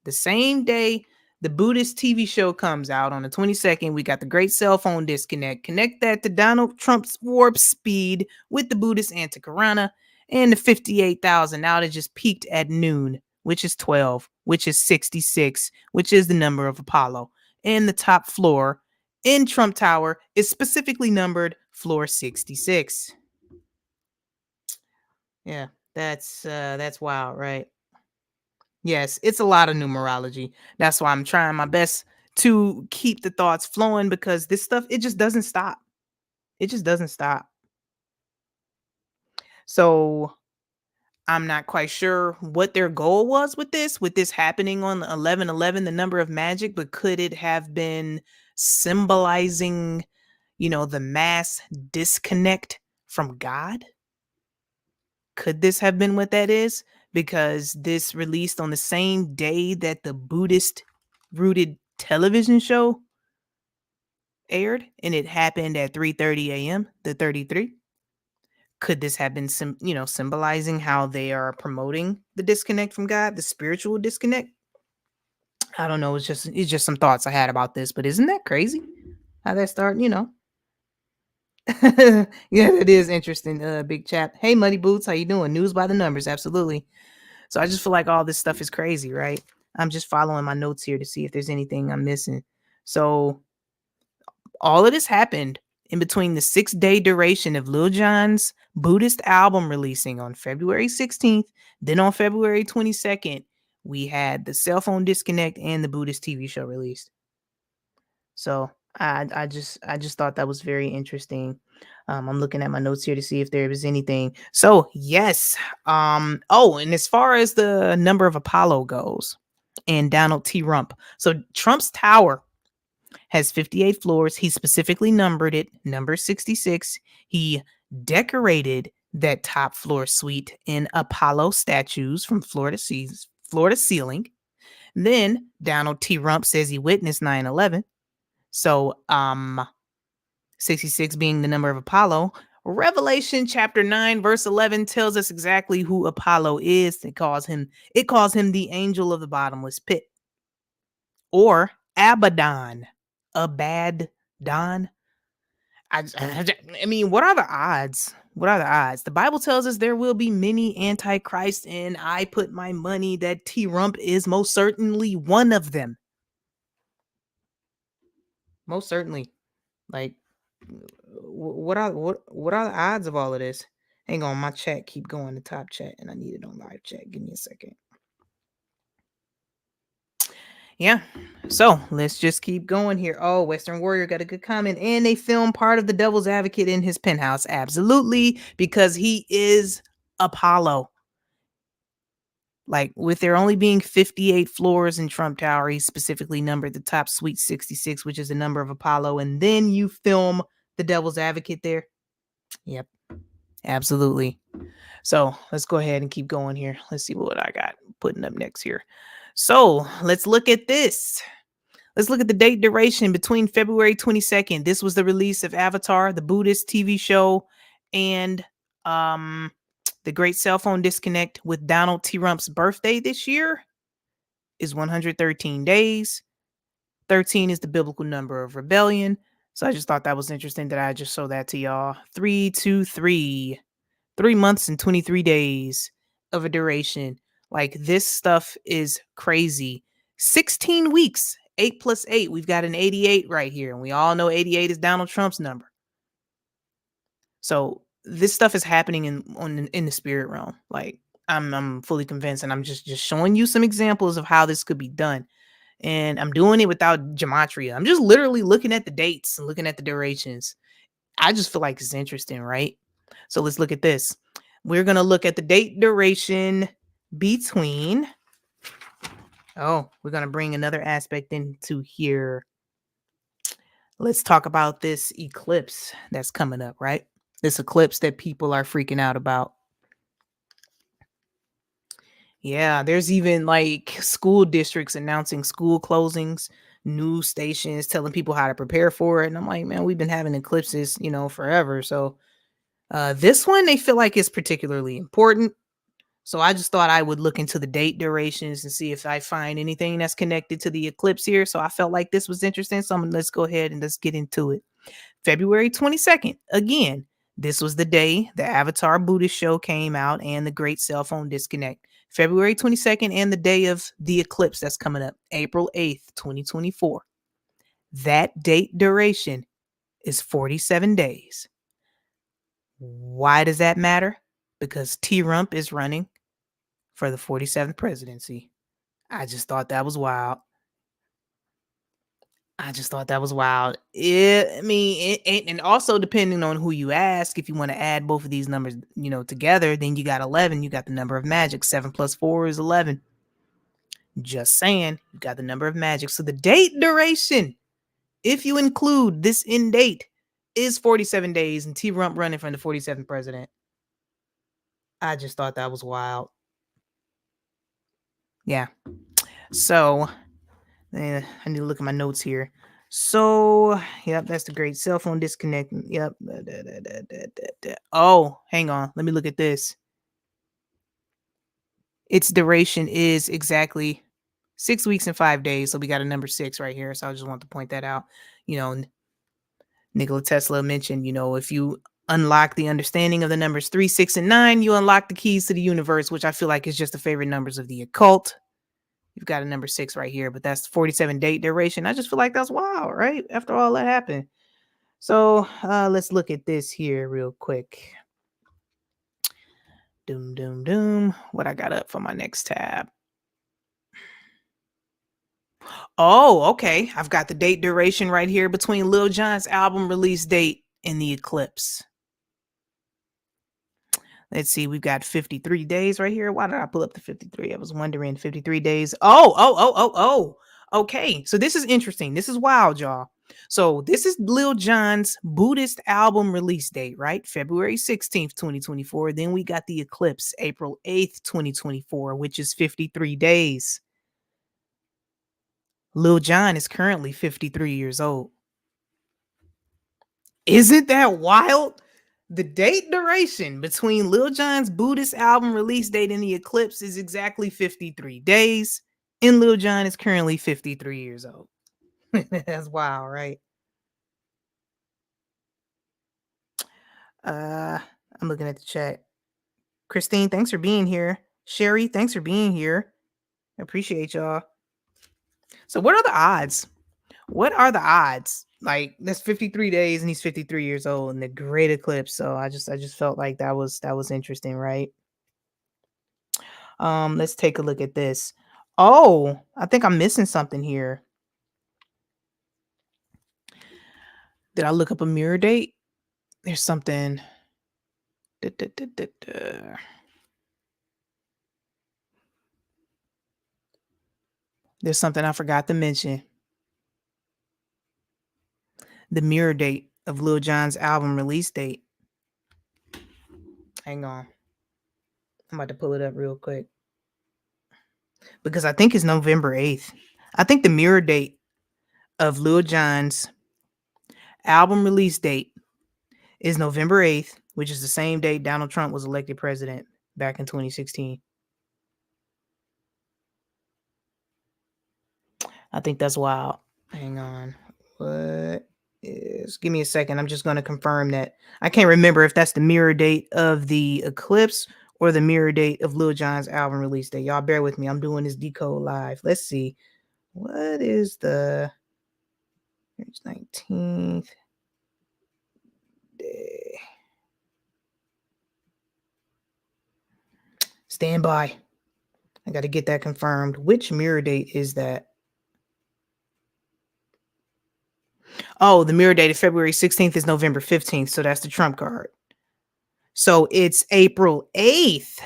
The same day the Buddhist TV show comes out on the 22nd, we got the great cell phone disconnect. Connect that to Donald Trump's warp speed with the Buddhist Antikarana, and the 58,000 outages peaked at noon, which is 12, which is 66, which is the number of Apollo. And the top floor in Trump Tower is specifically numbered floor 66. Yeah, that's wild, right? Yes, it's a lot of numerology. That's why I'm trying my best to keep the thoughts flowing because this stuff, it just doesn't stop. It just doesn't stop. So I'm not quite sure what their goal was with this happening on 11/11, the number of magic, but could it have been symbolizing, the mass disconnect from God? Could this have been what that is? Because this released on the same day that the Buddhist rooted television show aired, and it happened at 3:30 a.m., the 33. Could this have been symbolizing how they are promoting the disconnect from God, the spiritual disconnect? I don't know. It's just some thoughts I had about this, but isn't that crazy? How that started, Yeah, it is interesting. Big chap. Hey, Muddy Boots, how you doing? News by the numbers, absolutely. So I just feel like all this stuff is crazy, right? I'm just following my notes here to see if there's anything I'm missing. So all of this happened in between the 6-day duration of Lil Jon's Buddhist album releasing on February 16th. Then on February 22nd, we had the cell phone disconnect and the Buddhist TV show released. So I just thought that was very interesting. I'm looking at my notes here to see if there was anything. So yes. And as far as the number of Apollo goes and Donald T. Rump. So Trump's tower has 58 floors. He specifically numbered it, number 66. He decorated that top floor suite in Apollo statues from floor to ceiling. Then Donald T. Rump says he witnessed 9/11. So 66 being the number of Apollo. Revelation chapter 9 verse 11 tells us exactly who Apollo is. It calls him the angel of the bottomless pit, or Abaddon. Abaddon. I mean, what are the odds? What are the odds? The Bible tells us there will be many antichrists, and I put my money that T. Rump is most certainly one of them. Most certainly. Like, what are the odds of all of this? Hang on, my chat keep going to top chat, and I need it on live chat. Give me a second. Yeah, so let's just keep going here. Oh, Western Warrior got a good comment. And they filmed part of the Devil's Advocate in his penthouse. Absolutely, because he is Apollo. Like, with there only being 58 floors in Trump Tower, he specifically numbered the top suite 66, which is the number of Apollo. And then you film the Devil's Advocate there. Yep, absolutely. So let's go ahead and keep going here. Let's see what I got putting up next here. So let's look at this. Let's look at the date duration between February 22nd. This was the release of Avatar, the Buddhist TV show, and The great cell phone disconnect with Donald T. Rump's birthday this year is 113 days. 13 is the biblical number of rebellion. So I just thought that was interesting that I just show that to y'all. 323. 3 months and 23 days of a duration. Like, this stuff is crazy. 16 weeks. 8 plus 8. We've got an 88 right here. And we all know 88 is Donald Trump's number. So this stuff is happening in the spirit realm. Like, I'm fully convinced, and I'm just showing you some examples of how this could be done. And I'm doing it without gematria. I'm just literally looking at the dates and looking at the durations. I just feel like it's interesting, right? So let's look at this. We're going to look at the date duration between. Oh, we're going to bring another aspect into here. Let's talk about this eclipse that's coming up, right? This eclipse that people are freaking out about. Yeah, there's even like school districts announcing school closings, news stations telling people how to prepare for it. And I'm like, man, we've been having eclipses, forever. So this one, they feel like it's particularly important. So I just thought I would look into the date durations and see if I find anything that's connected to the eclipse here. So I felt like this was interesting. So let's go ahead and let's get into it. February 22nd. Again, this was the day the Avatar Buddhist show came out and the great cell phone disconnect. February 22nd and the day of the eclipse that's coming up, April 8th, 2024. That date duration is 47 days. Why does that matter? Because T. Rump is running for the 47th presidency. I just thought that was wild. And also depending on who you ask, if you want to add both of these numbers, together, then you got 11. You got the number of magic. 7 plus 4 is 11. Just saying, you got the number of magic. So the date duration, if you include this end date, is 47 days, and T. Rump running for the 47th president. I just thought that was wild. Yeah. So I need to look at my notes here. So, yep, that's the great cell phone disconnect. Yep. Oh, hang on. Let me look at this. Its duration is exactly 6 weeks and 5 days. So we got a number 6 right here. So I just want to point that out. Nikola Tesla mentioned, if you unlock the understanding of the numbers 3, 6, and 9, you unlock the keys to the universe, which I feel like is just the favorite numbers of the occult. You've got a number 6 right here, but that's 47 date duration. I just feel like that's wild, right? After all that happened. So let's look at this here real quick. Doom. What I got up for my next tab? Oh, okay. I've got the date duration right here between Lil Jon's album release date and the eclipse. Let's see. We've got 53 days right here. Why did I pull up the 53? I was wondering. 53 days. Oh. Okay. So this is interesting. This is wild, y'all. So this is Lil Jon's Buddhist album release date, right? February 16th, 2024. Then we got the eclipse, April 8th, 2024, which is 53 days. Lil Jon is currently 53 years old. Isn't that wild? The date duration between Lil Jon's Buddhist album release date and the eclipse is exactly 53 days. And Lil Jon is currently 53 years old. That's wild, right? I'm looking at the chat. Christine, thanks for being here. Sherry, thanks for being here. I appreciate y'all. So what are the odds? What are the odds? Like, that's 53 days and he's 53 years old in the great eclipse. So I just felt like that was interesting, right? Let's take a look at this. Oh, I think I'm missing something here. Did I look up a mirror date? There's something. There's something I forgot to mention. The mirror date of Lil Jon's album release date. Hang on. I'm about to pull it up real quick. Because I think it's November 8th. I think the mirror date of Lil Jon's album release date is November 8th, which is the same day Donald Trump was elected president. back in 2016. I think that's wild. Hang on. What is... Give me a second. I'm just going to confirm that. I can't remember if that's the mirror date of the eclipse or the mirror date of Lil Jon's album release date. Y'all bear with me. I'm doing this decode live. Let's see. What is the... Here's 19th day. Stand by. I got to get that confirmed. Which mirror date is that? Oh, the mirror date of February 16th is November 15th. So that's the trump card. So it's April 8th.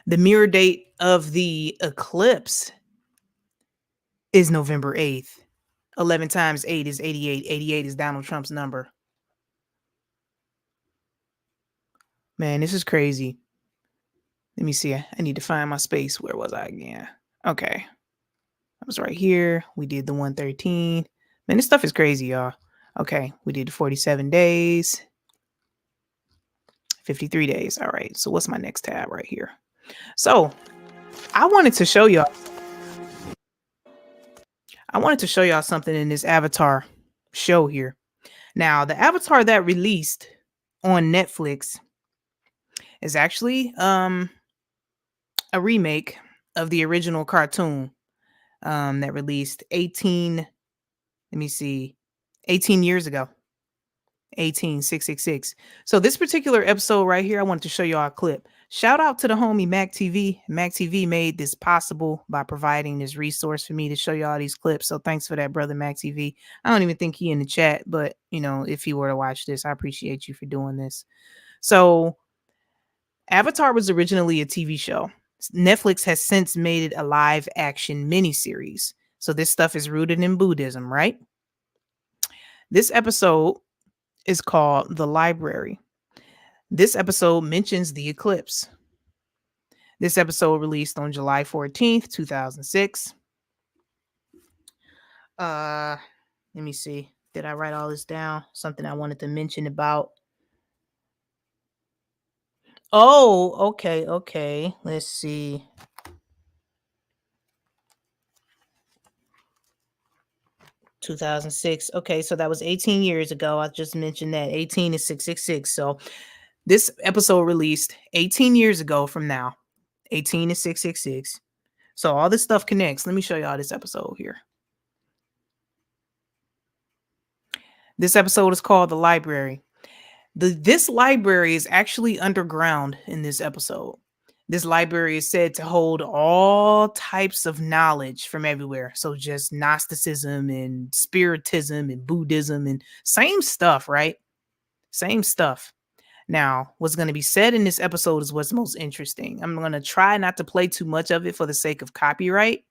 The mirror date of the eclipse is November 8th. 11 times 8 is 88. 88 is Donald Trump's number. Man, this is crazy. Let me see. I need to find my space. Where was I again? Okay. I was right here. We did the 113. Man, this stuff is crazy, y'all. Okay. We did the 47 days. 53 days. All right. So what's my next tab right here? So I wanted to show y'all something in this Avatar show here. Now, the Avatar that released on Netflix is actually a remake of the original cartoon that released 18 years ago. 18666. So this particular episode right here, I wanted to show y'all a clip. Shout out to the homie Mac TV. Mac TV made this possible by providing this resource for me to show y'all these clips. So thanks for that, brother Mac TV. I don't even think he in the chat, but you know, if he were to watch this, I appreciate you for doing this. So Avatar was originally a TV show. Netflix has since made it a live action miniseries. So this stuff is rooted in Buddhism, right? This episode is called The Library. This episode mentions the eclipse. This episode released on July 14th, 2006. Let me see. Did I write all this down? Something I wanted to mention about. Oh, okay. Let's see. (2006). Okay, so that was 18 years ago. I just mentioned that 18 is 666. So this episode released 18 years ago from now. 18 is 666. So all this stuff connects. Let me show y'all this episode here. This episode is called The Library. This library is actually underground in this episode. This library is said to hold all types of knowledge from everywhere. So just Gnosticism and Spiritism and Buddhism and same stuff, right? Same stuff. Now, what's going to be said in this episode is what's most interesting. I'm going to try not to play too much of it for the sake of copyright,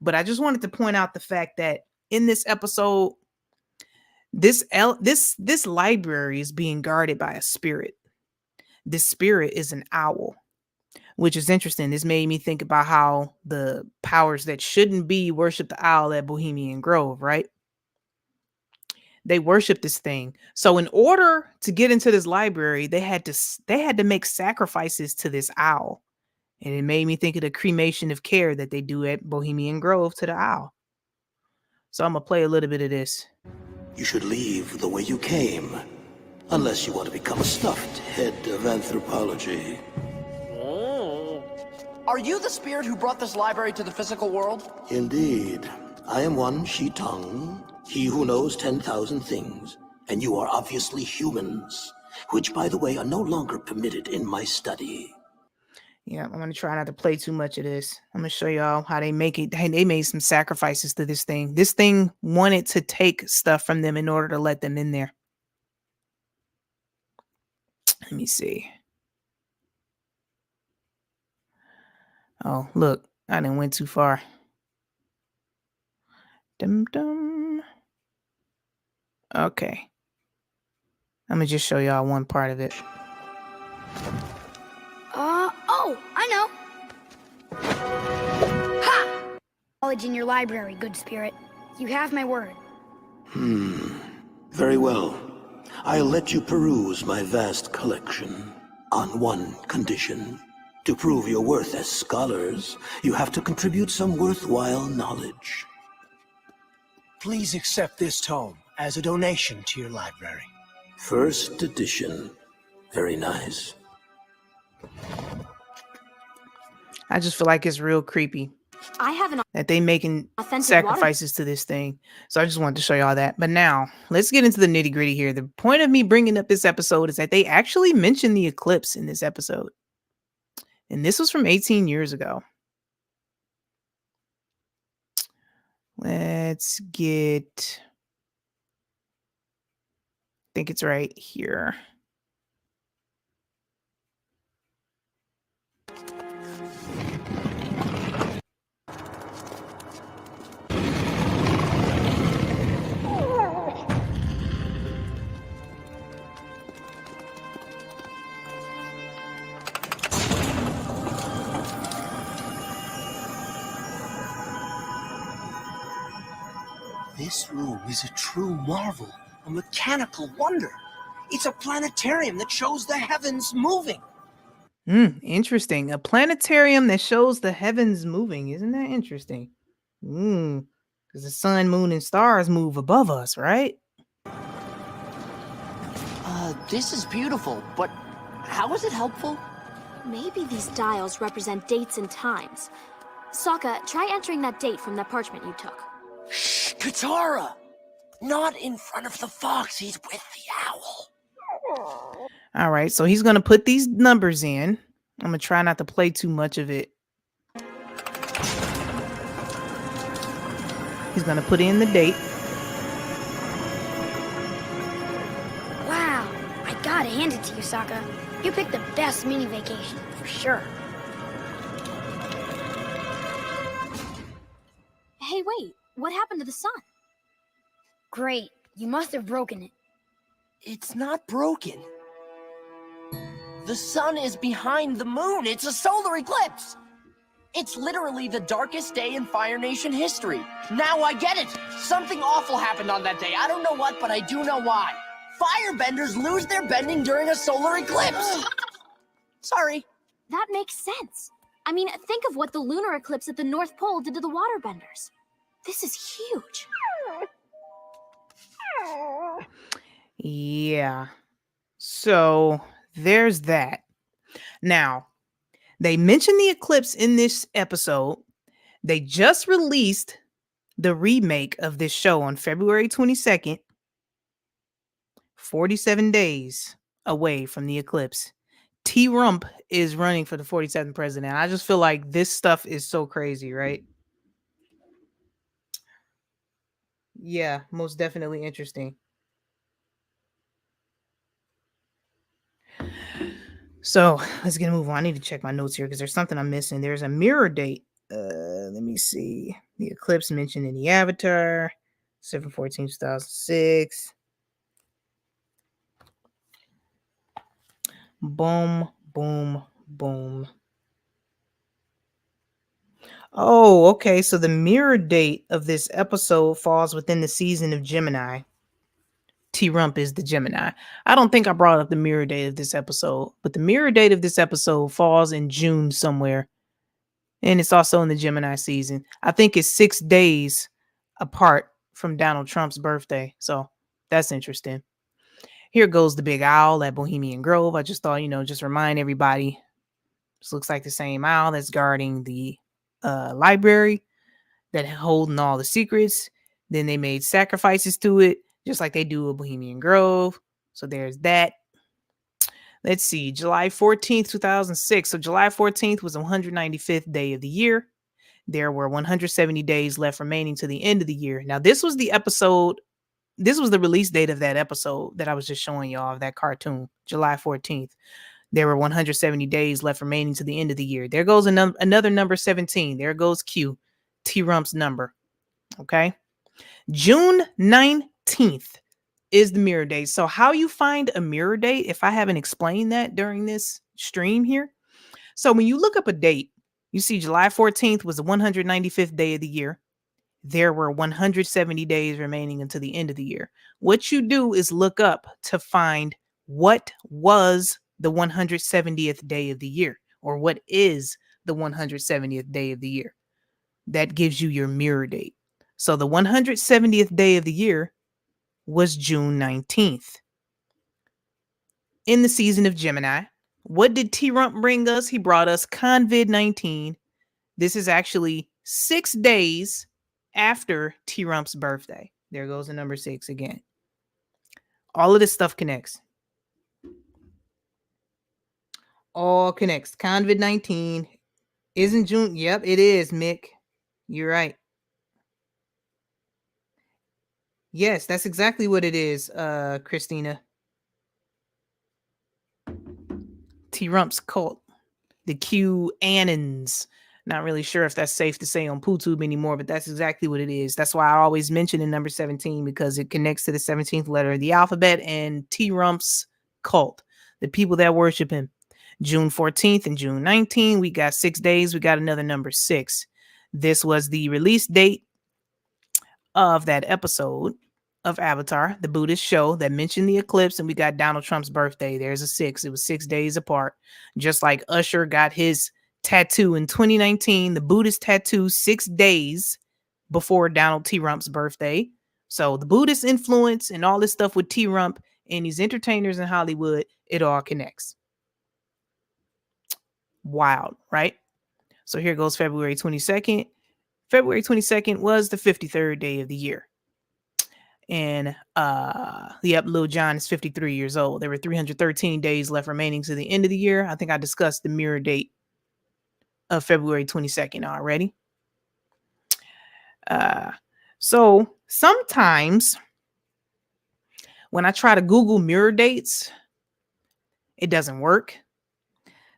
but I just wanted to point out the fact that in this episode, this library is being guarded by a spirit. This spirit is an owl, which is interesting. This made me think about how the powers that shouldn't be worship the owl at Bohemian Grove, right? They worship this thing. So in order to get into this library, they had to make sacrifices to this owl. And it made me think of the cremation of care that they do at Bohemian Grove to the owl. So I'm going to play a little bit of this. You should leave the way you came, unless you want to become a stuffed head of anthropology. Are you the spirit who brought this library to the physical world? Indeed. I am one Shi-Tong, he who knows 10,000 things, and you are obviously humans, which, by the way, are no longer permitted in my study. Yeah, I'm going to try not to play too much of this. I'm going to show y'all how they make it. They made some sacrifices to this thing. This thing wanted to take stuff from them in order to let them in there. Let me see. Oh, look, I didn't went too far. Dum-dum. Okay. I'm going to just show y'all one part of it. Oh, I know. Ha! Knowledge in your library, good spirit. You have my word. Very well. I'll let you peruse my vast collection on one condition. To prove your worth as scholars, you have to contribute some worthwhile knowledge. Please accept this tome as a donation to your library. First edition. Very nice. I just feel like it's real creepy I have an that they making authentic sacrifices to this thing. So I just wanted to show y'all that. But now let's get into the nitty gritty here. The point of me bringing up this episode is that they actually mentioned the eclipse in this episode. And this was from 18 years ago. Let's get, I think it's right here. This room is a true marvel, a mechanical wonder. It's a planetarium that shows the heavens moving. Interesting. A planetarium that shows the heavens moving. Isn't that interesting? Because the sun, moon, and stars move above us, right? This is beautiful, but how is it helpful? Maybe these dials represent dates and times. Sokka, try entering that date from that parchment you took. Shh, Katara! Not in front of the fox, he's with the owl. All right, so he's going to put these numbers in. I'm going to try not to play too much of it. He's going to put in the date. Wow, I gotta hand it to you, Sokka. You picked the best mini vacation, for sure. Hey, wait, what happened to the sun? Great, you must have broken it. It's not broken. The sun is behind the moon. It's a solar eclipse. It's literally the darkest day in Fire Nation history. Now I get it. Something awful happened on that day. I don't know what, but I do know why. Firebenders lose their bending during a solar eclipse. Sorry. That makes sense. I mean, think of what the lunar eclipse at the North Pole did to the waterbenders. This is huge. Yeah. So there's that. Now, they mentioned the eclipse in this episode. They just released the remake of this show on February 22nd, 47 days away from the eclipse. T-Rump is running for the 47th president. I just feel like this stuff is so crazy, right? Yeah, most definitely interesting. So let's get a move on. I need to check my notes here because there's something I'm missing. There's a mirror date. Let me see. The eclipse mentioned in the Avatar, 7/14/2006. Boom, boom, boom. Oh, okay. So the mirror date of this episode falls within the season of Gemini. T-Rump is the Gemini. I don't think I brought up the mirror date of this episode, but the mirror date of this episode falls in June somewhere. And it's also in the Gemini season. I think it's 6 days apart from Donald Trump's birthday. So that's interesting. Here goes the big owl at Bohemian Grove. I just thought, just remind everybody. This looks like the same owl that's guarding the library, that holding all the secrets. Then they made sacrifices to it, just like they do at Bohemian Grove. So there's that. Let's see, July 14th, 2006. So July 14th was the 195th day of the year. There were 170 days left remaining to the end of the year. Now, this was the episode. This was the release date of that episode that I was just showing y'all of that cartoon, July 14th. There were 170 days left remaining to the end of the year. There goes another number 17. There goes Q, T-Rump's number. Okay. June 19th is the mirror date. So how you find a mirror date, if I haven't explained that during this stream here. So when you look up a date, you see July 14th was the 195th day of the year. there were 170 days remaining until the end of the year. What you do is look up to find what was the 170th day of the year, or what is the 170th day of the year. That gives you your mirror date. So the 170th day of the year was June 19th. In the season of Gemini, what did T-Rump bring us? He brought us COVID-19. This is actually 6 days after T-Rump's birthday. There goes the number 6 again. All of this stuff connects. All connects. COVID-19 isn't June. Yep, it is, Mick. You're right. Yes, that's exactly what it is, Christina. T-Rump's cult. The QAnons. Not really sure if that's safe to say on PooTube anymore, but that's exactly what it is. That's why I always mention in number 17, because it connects to the 17th letter of the alphabet and T-Rump's cult, the people that worship him. June 14th and June 19th, we got 6 days. We got another number 6. This was the release date of that episode of Avatar, the Buddhist show that mentioned the eclipse, and we got Donald Trump's birthday. There's a 6. It was 6 days apart. Just like Usher got his tattoo in 2019, the Buddhist tattoo 6 days before Donald T. Rump's birthday. So the Buddhist influence and all this stuff with T. Rump and these entertainers in Hollywood, it all connects. Wild, right? So here goes February 22nd. February 22nd was the 53rd day of the year. And Lil Jon is 53 years old. There were 313 days left remaining to the end of the year. I think I discussed the mirror date of February 22nd already. So sometimes when I try to Google mirror dates, it doesn't work.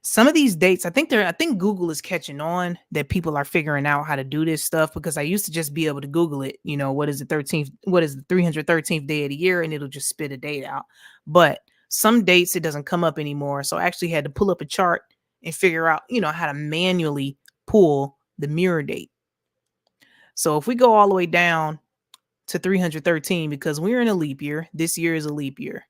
Some of these dates, I think Google is catching on that people are figuring out how to do this stuff, because I used to just be able to Google it, what is the 313th day of the year, and it'll just spit a date out. But some dates it doesn't come up anymore. So I actually had to pull up a chart and figure out, how to manually pull the mirror date. So if we go all the way down to 313, because we're in a leap year, this year is a leap year.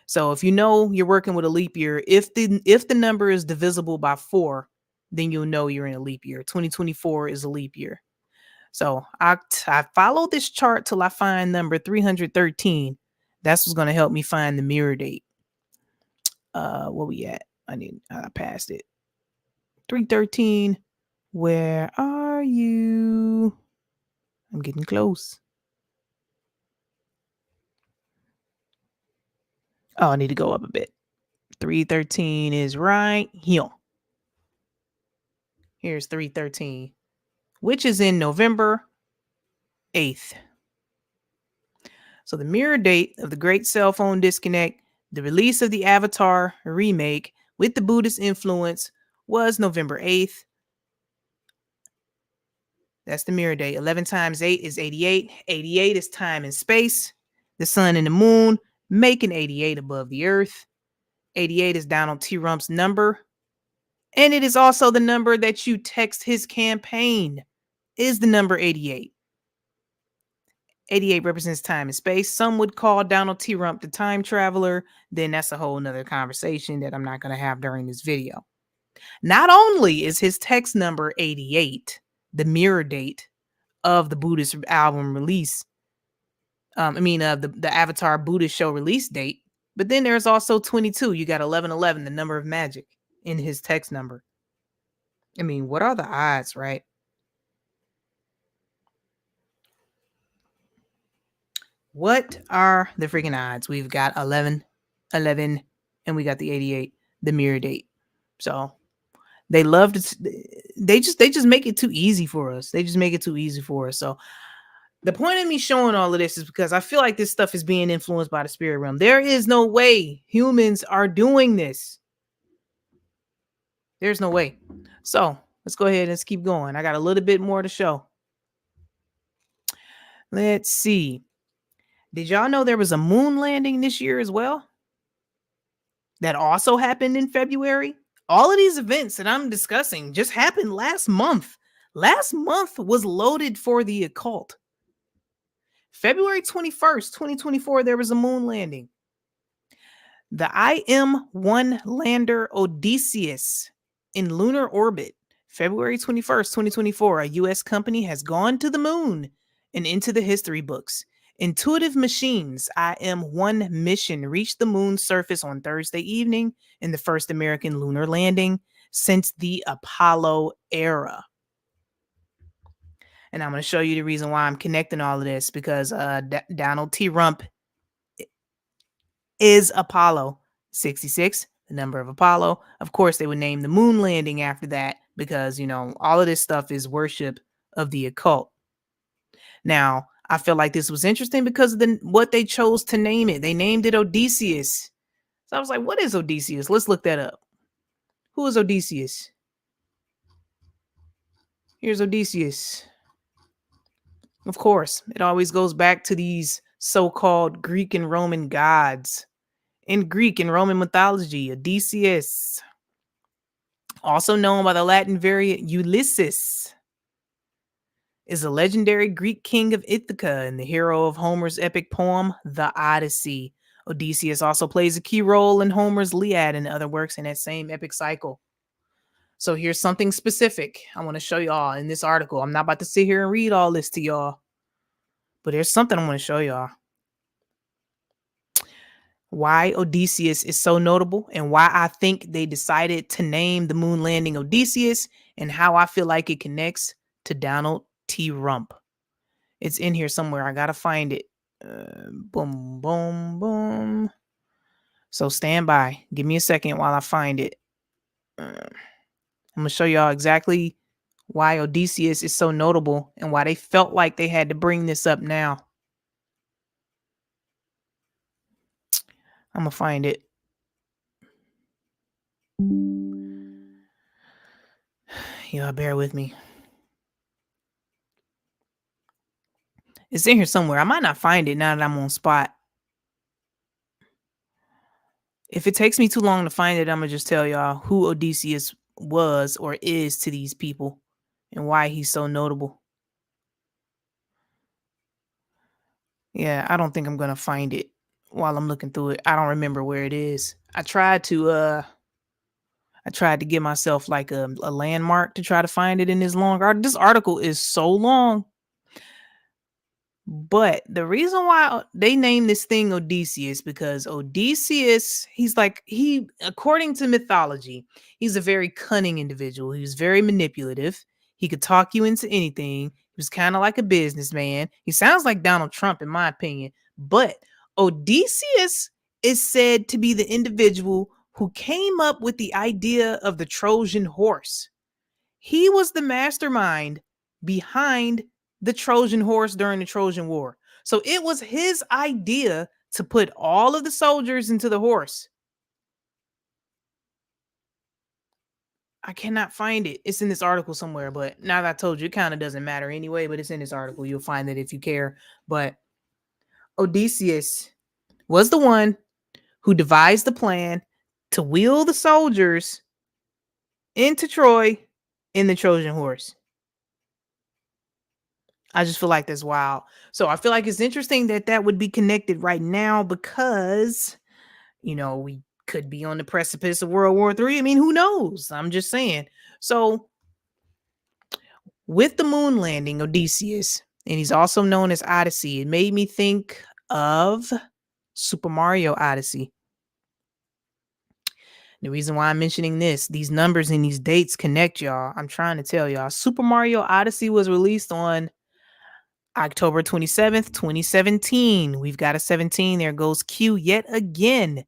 So if you're working with a leap year, if the number is divisible by 4, then you'll know you're in a leap year. 2024 is a leap year. So I follow this chart till I find number 313. That's what's going to help me find the mirror date. Where we at? I passed it. 313. Where are you? I'm getting close. Oh, I need to go up a bit. 313 is right here. Here's 313, which is in November 8th. So the mirror date of the Great Cell Phone Disconnect, the release of the Avatar remake with the Buddhist influence, was November 8th. That's the mirror date. 11 times 8 is 88. 88 is time and space. The sun and the moon making 88 above the earth. 88 is Donald T. Rump's number. And it is also the number that you text his campaign, is the number 88. 88 represents time and space. Some would call Donald T. Rump the time traveler. Then that's a whole nother conversation that I'm not going to have during this video. Not only is his text number 88, the mirror date of the Buddhist album release, the Avatar Buddhist show release date, but then there's also 22. You got 1111, the number of magic, in his text number. What are the odds, right? What are the freaking odds? We've got 11, and we got the 88, the mirror date. So they love to, they just make it too easy for us. So the point of me showing all of this is because I feel like this stuff is being influenced by the spirit realm. There is no way humans are doing this. There's no way. So let's go ahead and let's keep going. I got a little bit more to show. Let's see. Did y'all know there was a moon landing this year as well? That also happened in February. All of these events that I'm discussing just happened last month. Last month was loaded for the occult. February 21st, 2024, there was a moon landing. The IM-1 lander Odysseus in lunar orbit. February 21st, 2024, a U.S. company has gone to the moon and into the history books. Intuitive Machines IM-1 mission reached the moon's surface on Thursday evening in the first American lunar landing since the Apollo era. And I'm going to show you the reason why I'm connecting all of this, because Donald T. Rump is Apollo 66, the number of Apollo. Of course, they would name the moon landing after that because, you know, all of this stuff is worship of the occult. Now, I feel like this was interesting because of what they chose to name it. They named it Odysseus. So I was like, what is Odysseus? Let's look that up. Who is Odysseus? Here's Odysseus. Of course, it always goes back to these so-called Greek and Roman gods. In Greek and Roman mythology, Odysseus, also known by the Latin variant Ulysses, is a legendary Greek king of Ithaca and the hero of Homer's epic poem, The Odyssey. Odysseus also plays a key role in Homer's Iliad and other works in that same epic cycle. So here's something specific I want to show y'all in this article. I'm not about to sit here and read all this to y'all, but there's something I want to show y'all. Why Odysseus is so notable and why I think they decided to name the moon landing Odysseus and how I feel like it connects to Donald T. Rump. It's in here somewhere. I got to find it. Boom, boom, boom. So stand by. Give me a second while I find it. I'm going to show y'all exactly why Odysseus is so notable and why they felt like they had to bring this up now. I'm going to find it. Y'all bear with me. It's in here somewhere. I might not find it now that I'm on spot. If it takes me too long to find it, I'm going to just tell y'all who Odysseus was or is to these people and why he's so notable. Yeah, I don't think I'm going to find it while I'm looking through it. I don't remember where it is. I tried to give myself like a landmark to try to find it in this long article. This article is so long. But the reason why they named this thing Odysseus, because Odysseus, according to mythology, he's a very cunning individual. He was very manipulative. He could talk you into anything. He was kind of like a businessman. He sounds like Donald Trump, in my opinion. But Odysseus is said to be the individual who came up with the idea of the Trojan horse. He was the mastermind behind the Trojan horse during the Trojan War. So it was his idea to put all of the soldiers into the horse. I cannot find it. It's in this article somewhere, but now that I told you, it kind of doesn't matter anyway, but it's in this article. You'll find it if you care. But Odysseus was the one who devised the plan to wheel the soldiers into Troy in the Trojan horse. I just feel like that's wild. So I feel like it's interesting that that would be connected right now because, you know, we could be on the precipice of World War III. I mean, who knows? I'm just saying. So with the moon landing, Odysseus, and he's also known as Odyssey, it made me think of Super Mario Odyssey. The reason why I'm mentioning these numbers and these dates connect, y'all. I'm trying to tell y'all. Super Mario Odyssey was released on October 27th, 2017. We've got a 17. There goes Q yet again.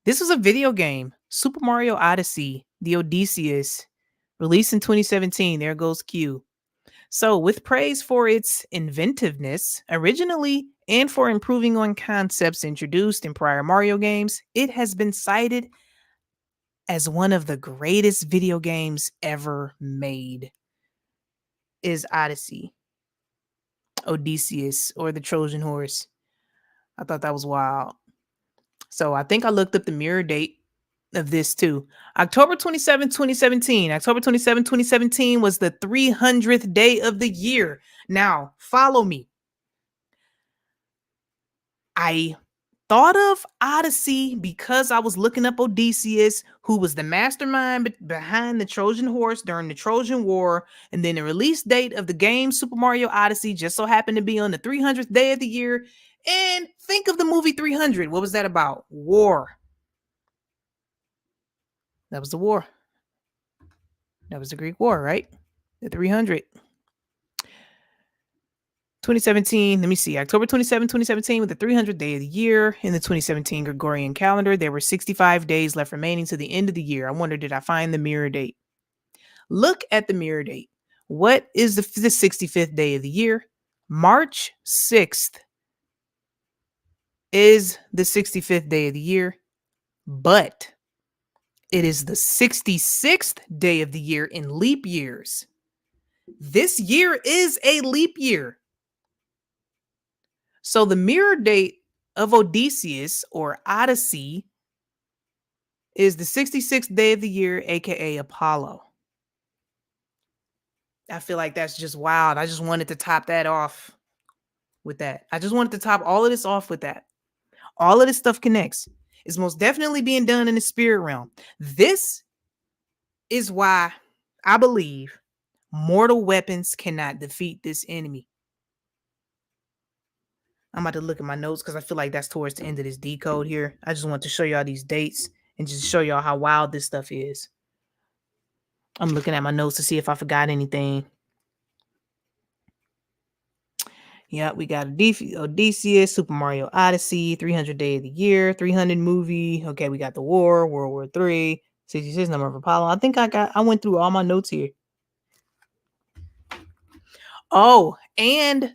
This was a video game. Super Mario Odyssey, the Odysseus, released in 2017. There goes Q. So with praise for its inventiveness originally and for improving on concepts introduced in prior Mario games, it has been cited as one of the greatest video games ever made. Is Odyssey. Odysseus or the Trojan horse. I thought that was wild. So I think I looked up the mirror date of this too. October 27, 2017. October 27, 2017 was the 300th day of the year. Now, follow me. I thought of Odyssey because I was looking up Odysseus, who was the mastermind behind the Trojan horse during the Trojan War. And then the release date of the game Super Mario Odyssey just so happened to be on the 300th day of the year. And think of the movie 300. What was that about? War. That was the war. That was the Greek War, right? The 300. 2017, let me see. October 27, 2017 was the 300th day of the year. In the 2017 Gregorian calendar, there were 65 days left remaining to the end of the year. I wonder, did I find the mirror date? Look at the mirror date. What is the 65th day of the year? March 6th is the 65th day of the year, but it is the 66th day of the year in leap years. This year is a leap year. So the mirror date of Odysseus or Odyssey is the 66th day of the year, aka Apollo. I feel like that's just wild. I just wanted to top that off with that. I just wanted to top all of this off with that. All of this stuff connects. It's most definitely being done in the spirit realm. This is why I believe mortal weapons cannot defeat this enemy. I'm about to look at my notes because I feel like that's towards the end of this decode here. I just want to show y'all these dates and just show y'all how wild this stuff is. I'm looking at my notes to see if I forgot anything. Yeah, we got Odysseus, Super Mario Odyssey, 300 Day of the Year, 300 movie. Okay, we got the war, World War III, 66 number of Apollo. I think I went through all my notes here. Oh, and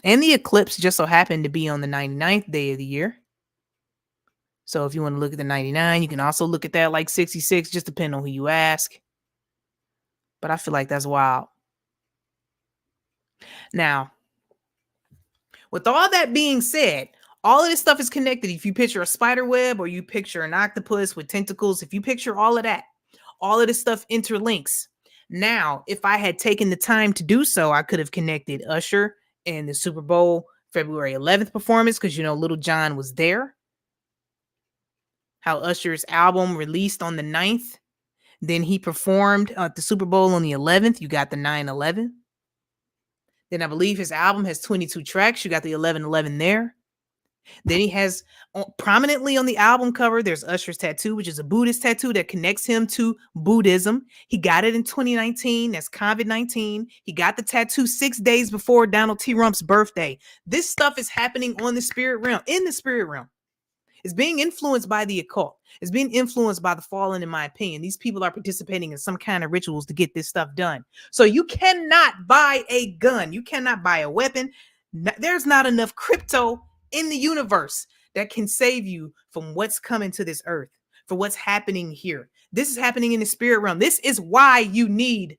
the eclipse just so happened to be on the 99th day of the year. So if you want to look at the 99, you can also look at that like 66, just depending on who you ask. But I feel like that's wild. Now, with all that being said, all of this stuff is connected. If you picture a spider web or you picture an octopus with tentacles, if you picture all of that, all of this stuff interlinks. Now, if I had taken the time to do so, I could have connected Usher and the Super Bowl February 11th performance because, you know, Little John was there. How Usher's album released on the 9th. Then he performed at the Super Bowl on the 11th. You got the 9/11. Then I believe his album has 22 tracks. You got the 11/11 there. Then he has prominently on the album cover, there's Usher's tattoo, which is a Buddhist tattoo that connects him to Buddhism. He got it in 2019. That's COVID-19. He got the tattoo 6 days before Donald T. Trump's birthday. This stuff is happening on the spirit realm, in the spirit realm. It's being influenced by the occult. It's being influenced by the fallen, in my opinion. These people are participating in some kind of rituals to get this stuff done. So you cannot buy a gun. You cannot buy a weapon. There's not enough crypto in the universe that can save you from what's coming to this earth, for what's happening here. This is happening in the spirit realm. This is why you need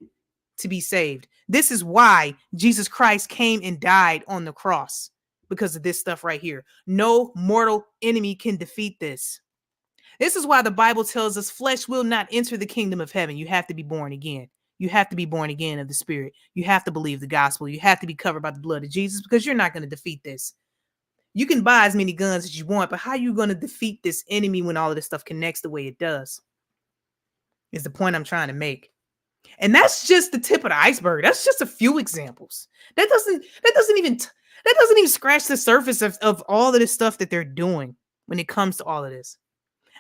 to be saved. This is why Jesus Christ came and died on the cross. Because of this stuff right here. No mortal enemy can defeat this. This is why the Bible tells us flesh will not enter the kingdom of heaven. You have to be born again. You have to be born again of the Spirit. You have to believe the gospel. You have to be covered by the blood of Jesus because you're not going to defeat this. You can buy as many guns as you want, but how are you going to defeat this enemy when all of this stuff connects the way it does? Is the point I'm trying to make. And that's just the tip of the iceberg. That's just a few examples. That doesn't even scratch the surface of all of this stuff that they're doing when it comes to all of this.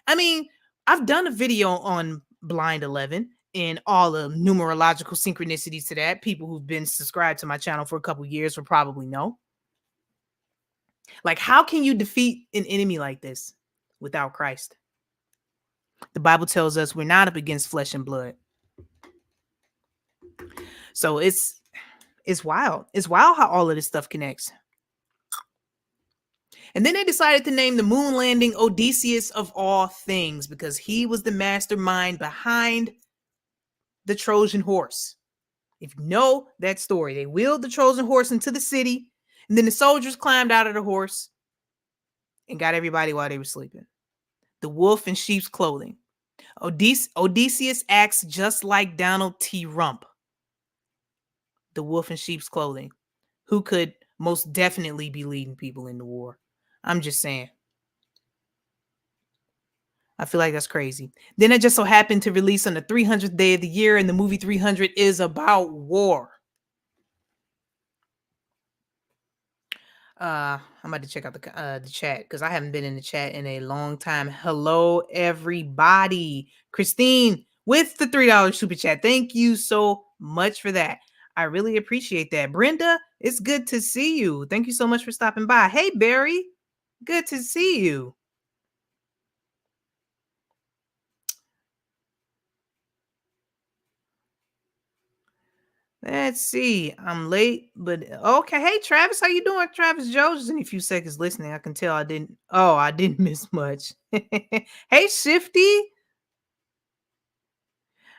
I mean, I've done a video on Blind 11 and all the numerological synchronicities to that. People who've been subscribed to my channel for a couple years will probably know. Like, how can you defeat an enemy like this without Christ? The Bible tells us we're not up against flesh and blood. So it's wild. It's wild how all of this stuff connects. And then they decided to name the moon landing Odysseus of all things because he was the mastermind behind the Trojan horse. If you know that story, they wheeled the Trojan horse into the city, and then the soldiers climbed out of the horse and got everybody while they were sleeping. The wolf in sheep's clothing. Odysseus acts just like Donald T. Rump, the wolf in sheep's clothing, who could most definitely be leading people into war. I'm just saying. I feel like that's crazy. Then it just so happened to release on the 300th day of the year, and the movie 300 is about war. I'm about to check out the chat because I haven't been in the chat in a long time. Hello, everybody. Christine with the $3 super chat. Thank you so much for that. I really appreciate that. Brenda, it's good to see you. Thank you so much for stopping by. Hey, Barry, good to see you. Let's see. I'm late, but okay. Hey, Travis, how you doing? Travis Joe, just in a few seconds listening. I can tell I didn't miss much. Hey, Shifty.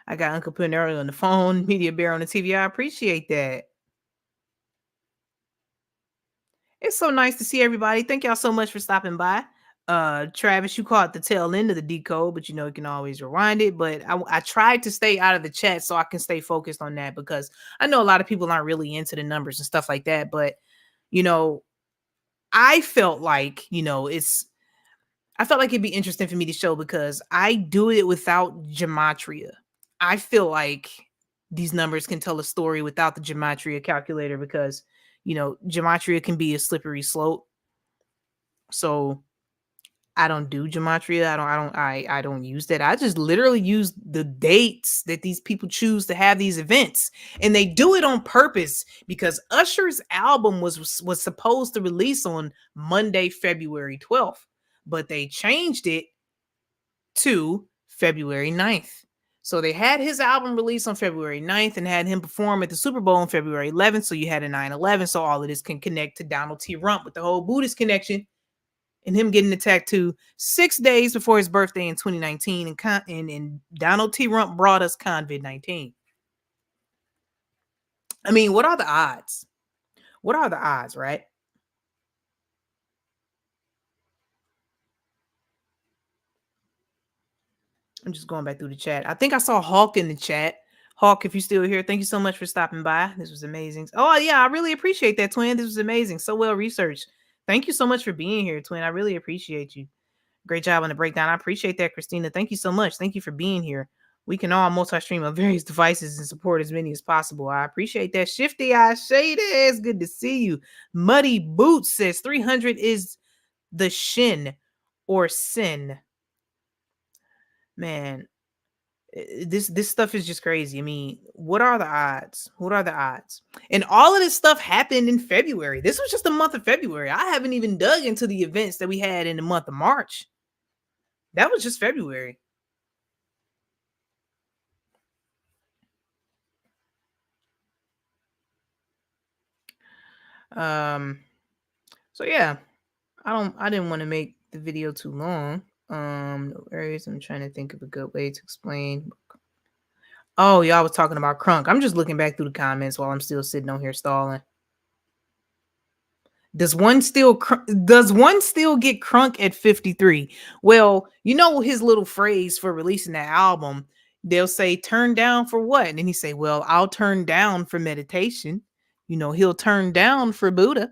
I got Uncoolparanoia on the phone, Media Bear on the TV. I appreciate that. It's so nice to see everybody. Thank y'all so much for stopping by. Travis, you caught the tail end of the decode, but you know you can always rewind it. But I tried to stay out of the chat so I can stay focused on that, because I know a lot of people aren't really into the numbers and stuff like that. But you know, I felt like, I felt like it'd be interesting for me to show, because I do it without gematria. I feel like these numbers can tell a story without the gematria calculator, because gematria can be a slippery slope. So I don't do gematria. I don't use that. I just literally use the dates that these people choose to have these events. And they do it on purpose, because Usher's album was supposed to release on Monday, February 12th, but they changed it to February 9th. So they had his album released on February 9th and had him perform at the Super Bowl on February 11th. So you had a 9/11. So all of this can connect to Donald T. Rump with the whole Buddhist connection, and him getting the tattoo 6 days before his birthday in 2019. And Donald T. Rump brought us COVID-19. I mean, what are the odds? What are the odds, right? I'm just going back through the chat. I think I saw Hawk in the chat. Hawk, if you're still here, thank you so much for stopping by. This was amazing. Oh, yeah, I really appreciate that, Twin. This was amazing. So well researched. Thank you so much for being here, Twin. I really appreciate you. Great job on the breakdown. I appreciate that, Christina. Thank you so much. Thank you for being here. We can all multi-stream on various devices and support as many as possible. I appreciate that. Shifty Eye Shade, it's good to see you. Muddy Boots says 300 is the shin or sin. Man, this stuff is just crazy. I mean, what are the odds? What are the odds? And all of this stuff happened in February. This was just the month of February. I haven't even dug into the events that we had in the month of March. That was just February. So yeah, I didn't want to make the video too long. No worries. I'm trying to think of a good way to explain. Oh, y'all was talking about Crunk. I'm just looking back through the comments while I'm still sitting on here stalling. Does one still get Crunk at 53? Well, you know his little phrase for releasing that album. They'll say, "Turn down for what?" And then he say, "Well, I'll turn down for meditation." He'll turn down for Buddha.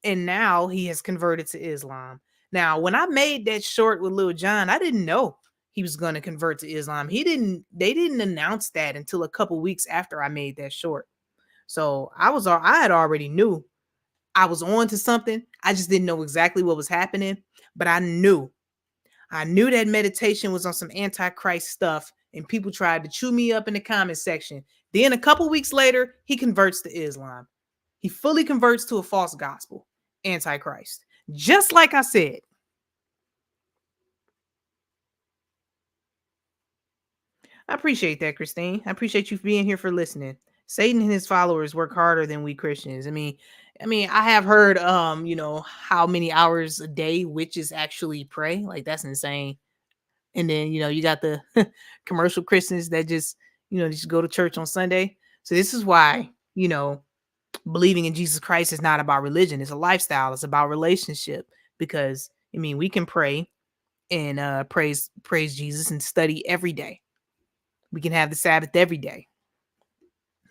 And now he has converted to Islam. Now, when I made that short with Lil Jon, I didn't know he was going to convert to Islam. They didn't announce that until a couple weeks after I made that short. So I had already knew I was on to something. I just didn't know exactly what was happening, but I knew that meditation was on some antichrist stuff, and people tried to chew me up in the comment section. Then a couple weeks later, he converts to Islam. He fully converts to a false gospel, antichrist, just like I said. I appreciate that, Christine. I appreciate you being here for listening. Satan and his followers work harder than we Christians. I mean, I have heard, how many hours a day witches actually pray. Like, that's insane. And then, you got the commercial Christians that just go to church on Sunday. So this is why, believing in Jesus Christ is not about religion. It's a lifestyle. It's about relationship. Because, we can pray and praise Jesus and study every day. We can have the Sabbath every day.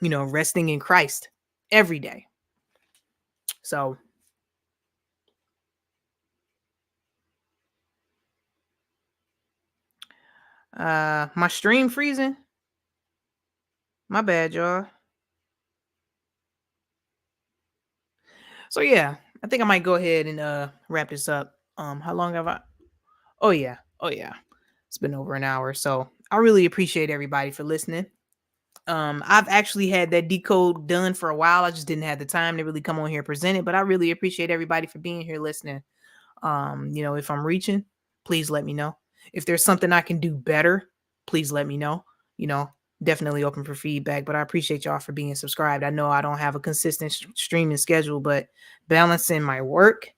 Resting in Christ every day. So my stream freezing. My bad, y'all. So yeah, I think I might go ahead and wrap this up. How long have I? Oh yeah. It's been over an hour. So I really appreciate everybody for listening. I've actually had that decode done for a while. I just didn't have the time to really come on here and present it, but I really appreciate everybody for being here listening. If I'm reaching, please let me know. If there's something I can do better, please let me know. Definitely open for feedback, but I appreciate y'all for being subscribed. I know I don't have a consistent streaming schedule, but balancing my work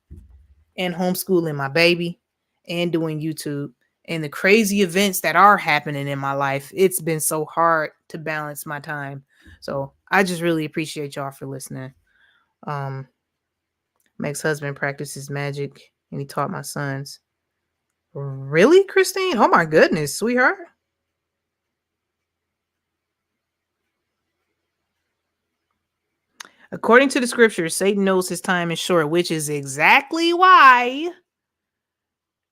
and homeschooling my baby and doing YouTube and the crazy events that are happening in my life, it's been so hard to balance my time. So I just really appreciate y'all for listening. My ex-husband practices magic and he taught my sons. Really, Christine? Oh my goodness, sweetheart. According to the scriptures, Satan knows his time is short, which is exactly why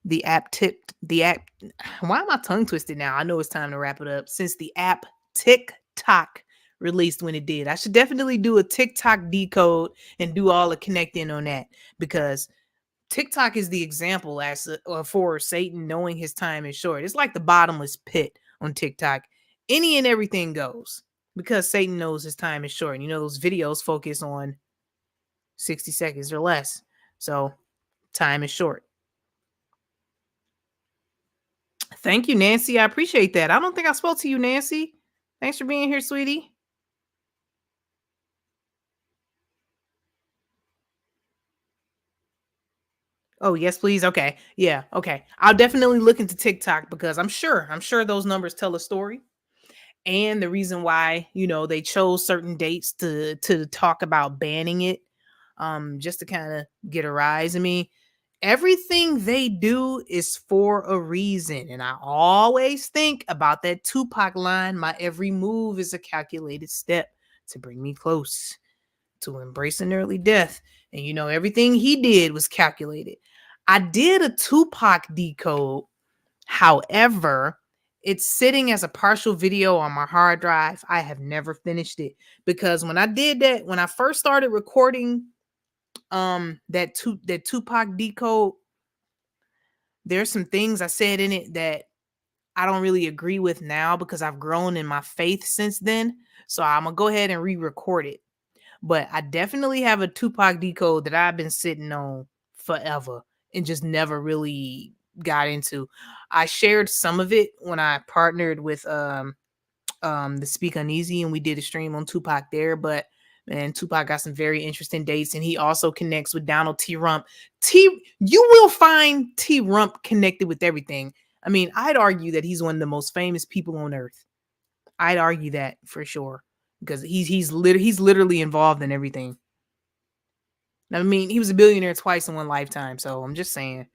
why am I tongue twisted now? I know it's time to wrap it up. Since the app TikTok released when it did, I should definitely do a TikTok decode and do all the connecting on that, because TikTok is the example for Satan knowing his time is short. It's like the bottomless pit on TikTok. Any and everything goes because Satan knows his time is short. And those videos focus on 60 seconds or less. So time is short. Thank you, Nancy. I appreciate that. I don't think I spoke to you, Nancy. Thanks for being here, sweetie. Oh, yes, please. Okay. Yeah. Okay. I'll definitely look into TikTok because I'm sure those numbers tell a story. And the reason why, they chose certain dates to talk about banning it, just to kind of get a rise. I mean, everything they do is for a reason. And I always think about that Tupac line, my every move is a calculated step to bring me close to embracing early death. And everything he did was calculated. I did a Tupac decode. However, it's sitting as a partial video on my hard drive. I have never finished it because when I did that, when I first started recording that Tupac decode, there's some things I said in it that I don't really agree with now because I've grown in my faith since then. So I'm gonna go ahead and re-record it. But I definitely have a Tupac decode that I've been sitting on forever and just never really got into. I shared some of it when I partnered with the Speak Uneasy and we did a stream on Tupac there, but man, Tupac got some very interesting dates, and he also connects with Donald T. Rump. You will find T. Rump connected with everything. I mean, I'd argue that he's one of the most famous people on earth. I'd argue that for sure because he's literally involved in everything. I mean, he was a billionaire twice in one lifetime, so I'm just saying.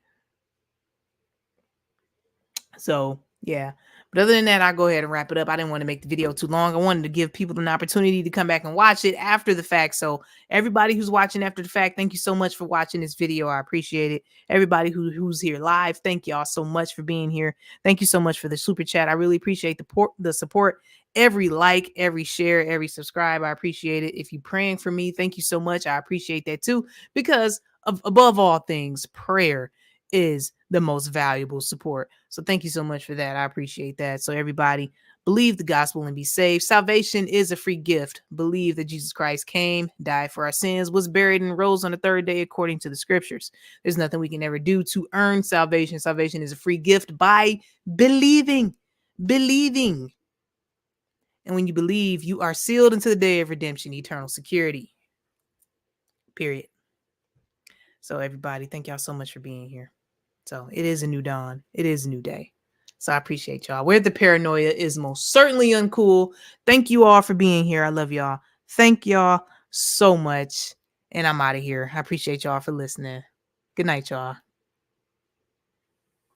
So yeah, but other than that, I'll go ahead and wrap it up. I didn't want to make the video too long. I wanted to give people an opportunity to come back and watch it after the fact. So everybody who's watching after the fact, thank you so much for watching this video. I appreciate it. Everybody who's here live, thank y'all so much for being here. Thank you so much for the super chat. I really appreciate the support. Every like, every share, every subscribe, I appreciate it. If you're praying for me, thank you so much. I appreciate that too, because above all things, prayer is the most valuable support. So thank you so much for that. I appreciate that. So everybody, believe the gospel and be saved. Salvation is a free gift. Believe that Jesus Christ came, died for our sins, was buried, and rose on the third day according to the scriptures. There's nothing we can ever do to earn salvation. Salvation is a free gift by believing. And when you believe, you are sealed into the day of redemption, eternal security. Period. So everybody, thank y'all so much for being here. So it is a new dawn. It is a new day. So I appreciate y'all. Where the paranoia is most certainly uncool. Thank you all for being here. I love y'all. Thank y'all so much. And I'm out of here. I appreciate y'all for listening. Good night, y'all.